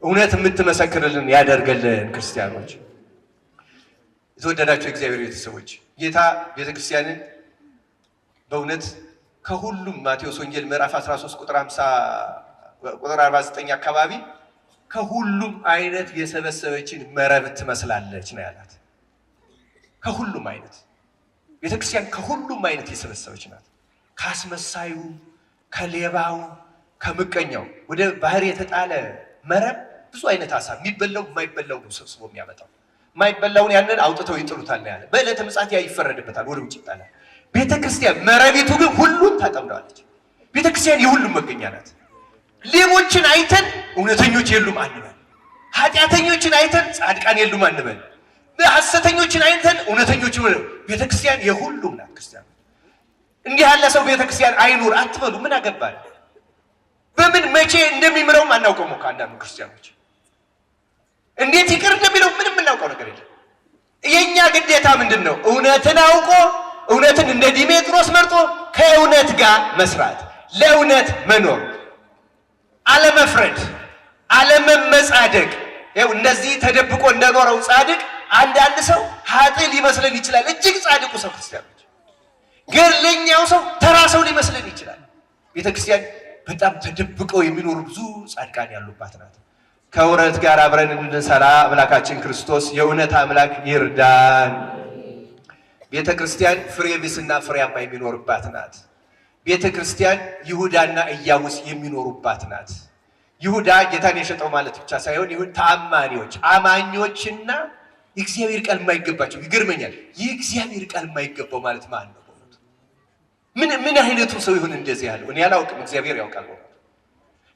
እውነት የምትመሰክርልን ያደርገልን። ክርስቲያኖች የተወደዳችሁ እግዚአብሔር ቤተሰቦች ጌታ ቤተክርስቲያንን በእውነት ከሁሉም ማቴዎስ ወንጌል ምዕራፍ 13 ቁጥር 49 አካባቢ ከሁሉም አይነት የሰበሰበችን መረብ ትመስላለች ነው ያላት። ከሁሉም አይነት ቤተክርስቲያን ከሁሉም አይነት የሰበሰበች ናት። ካስመሳዩ፣ ከሌባው፣ ከምቀኛው ወደ ባህር የተጣለ መረብ ብዙ አይነት ሐሳብ የሚበላው የማይበላው ነው ሰብስቦ የሚያመጣው። የማይበላውን ያንን አውጥተው ይጥሉታል ነው ያለ። በዕለተ ምጽአት ያ ይፈረድበታል፣ ወደ ውጭ ይጣላል። ቤተክርስቲያን መረቢቱ ግን ሁሉን ታጠምዳለች። ቤተክርስቲያን የሁሉም መገኛ ናት። ሌቦችን አይተን እውነተኞች የሉም አንበል። ኃጢአተኞችን አይተን ጻድቃን የሉም አንበል። ሐሰተኞችን አይተን እውነተኞች ነው። ቤተክርስቲያን የሁሉም ናት። ክርስቲያን እንዲህ ያለ ሰው ቤተክርስቲያን አይኑር አትበሉ። ምን አገባል? በምን መቼ እንደሚምረውም አናውቀውም እኮ አንዳንዱ ክርስቲያኖች እንዴት ይቅር እንደሚለው ምንም የምናውቀው ነገር የለም። የኛ ግዴታ ምንድን ነው? እውነትን አውቆ እውነትን እንደ ዲሜጥሮስ መርጦ ከእውነት ጋር መስራት፣ ለእውነት መኖር፣ አለመፍረድ፣ አለመመጻደቅ። ይኸው እንደዚህ ተደብቆ እንደኖረው ጻድቅ አንዳንድ ሰው ኃጥእ ሊመስለን ይችላል። እጅግ ጻድቁ ሰው ክርስቲያኖች፣ ገለኛው ሰው ተራ ሰው ሊመስለን ይችላል። ቤተክርስቲያን በጣም ተደብቀው የሚኖሩ ብዙ ጻድቃን ያሉባት ናት። ከእውነት ጋር አብረን እንድንሰራ አምላካችን ክርስቶስ የእውነት አምላክ ይርዳን። ቤተ ክርስቲያን ፍሬ ቢስና ፍሬያማ የሚኖርባት ናት። ቤተ ክርስቲያን ይሁዳና ኢያቡስ የሚኖሩባት ናት። ይሁዳ ጌታን የሸጠው ማለት ብቻ ሳይሆን ይሁን ተአማኒዎች፣ አማኞችና የእግዚአብሔር ቃል የማይገባቸው። ይገርመኛል። የእግዚአብሔር ቃል የማይገባው ማለት ማን ነው? ምን አይነቱ ሰው ይሁን እንደዚህ ያለው? እኔ አላውቅም፣ እግዚአብሔር ያውቃል።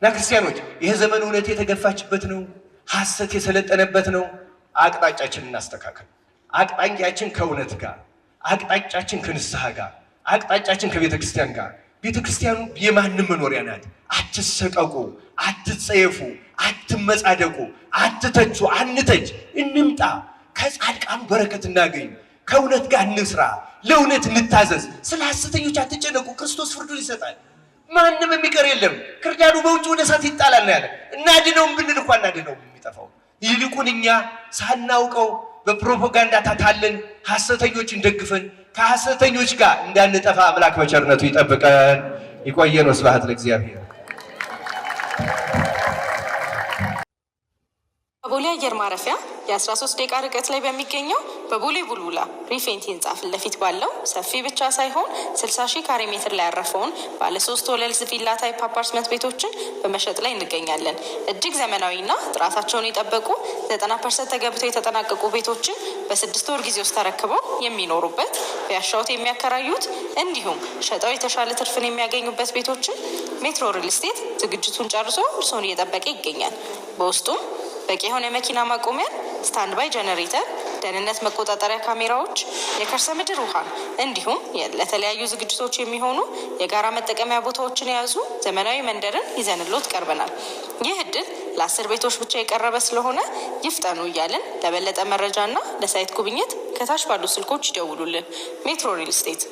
እና ክርስቲያኖች ይሄ ዘመን እውነት የተገፋችበት ነው። ሐሰት የሰለጠነበት ነው። አቅጣጫችን እናስተካከል። አቅጣጫችን ከእውነት ጋር፣ አቅጣጫችን ከንስሐ ጋር፣ አቅጣጫችን ከቤተ ክርስቲያን ጋር። ቤተ ክርስቲያኑ የማንም መኖሪያ ናት። አትሰቀቁ፣ አትጸየፉ፣ አትመጻደቁ፣ አትተቹ፣ አንተች፣ እንምጣ። ከጻድቃኑ በረከት እናገኝ። ከእውነት ጋር እንስራ፣ ለእውነት እንታዘዝ። ስለ ሐሰተኞች አትጨነቁ፣ ክርስቶስ ፍርዱን ይሰጣል። ማንም የሚቀር የለም። ክርዳዱ በውጭ ወደ እሳት ይጣላል ነው ያለ። እናድነውም ብንል እንኳን እናድነውም የሚጠፋው። ይልቁን እኛ ሳናውቀው በፕሮፓጋንዳ ታታለን ሐሰተኞችን ደግፈን ከሐሰተኞች ጋር እንዳንጠፋ አምላክ በቸርነቱ ይጠብቀን። ይቆየን። ወስብሐት ለእግዚአብሔር። በቦሌ አየር ማረፊያ የ13 ደቂቃ ርቀት ላይ በሚገኘው በቦሌ ቡልቡላ ሪፌንቲ ህንጻ ፊት ለፊት ባለው ሰፊ ብቻ ሳይሆን 60,000 ካሬ ሜትር ላይ ያረፈውን ባለ 3 ወለል ቪላ ታይፕ አፓርትመንት ቤቶችን በመሸጥ ላይ እንገኛለን። እጅግ ዘመናዊና ጥራታቸውን የጠበቁ 90% ተገብተው የተጠናቀቁ ቤቶችን በ6 ወር ጊዜ ውስጥ ተረክበው የሚኖሩበት፣ በያሻውት የሚያከራዩት እንዲሁም ሸጠው የተሻለ ትርፍን የሚያገኙበት ቤቶችን ሜትሮ ሪል ስቴት ዝግጅቱን ጨርሶ እርስዎን እየጠበቀ ይገኛል። በውስጡም በቂ የሆነ የመኪና ማቆሚያ፣ ስታንድ ባይ ጀነሬተር፣ ደህንነት መቆጣጠሪያ ካሜራዎች፣ የከርሰ ምድር ውሃ እንዲሁም ለተለያዩ ዝግጅቶች የሚሆኑ የጋራ መጠቀሚያ ቦታዎችን የያዙ ዘመናዊ መንደርን ይዘንሎት ቀርበናል። ይህ እድል ለ10 ቤቶች ብቻ የቀረበ ስለሆነ ይፍጠኑ እያልን ለበለጠ መረጃና ለሳይት ጉብኝት ከታች ባሉ ስልኮች ይደውሉልን። ሜትሮ ሪል ስቴት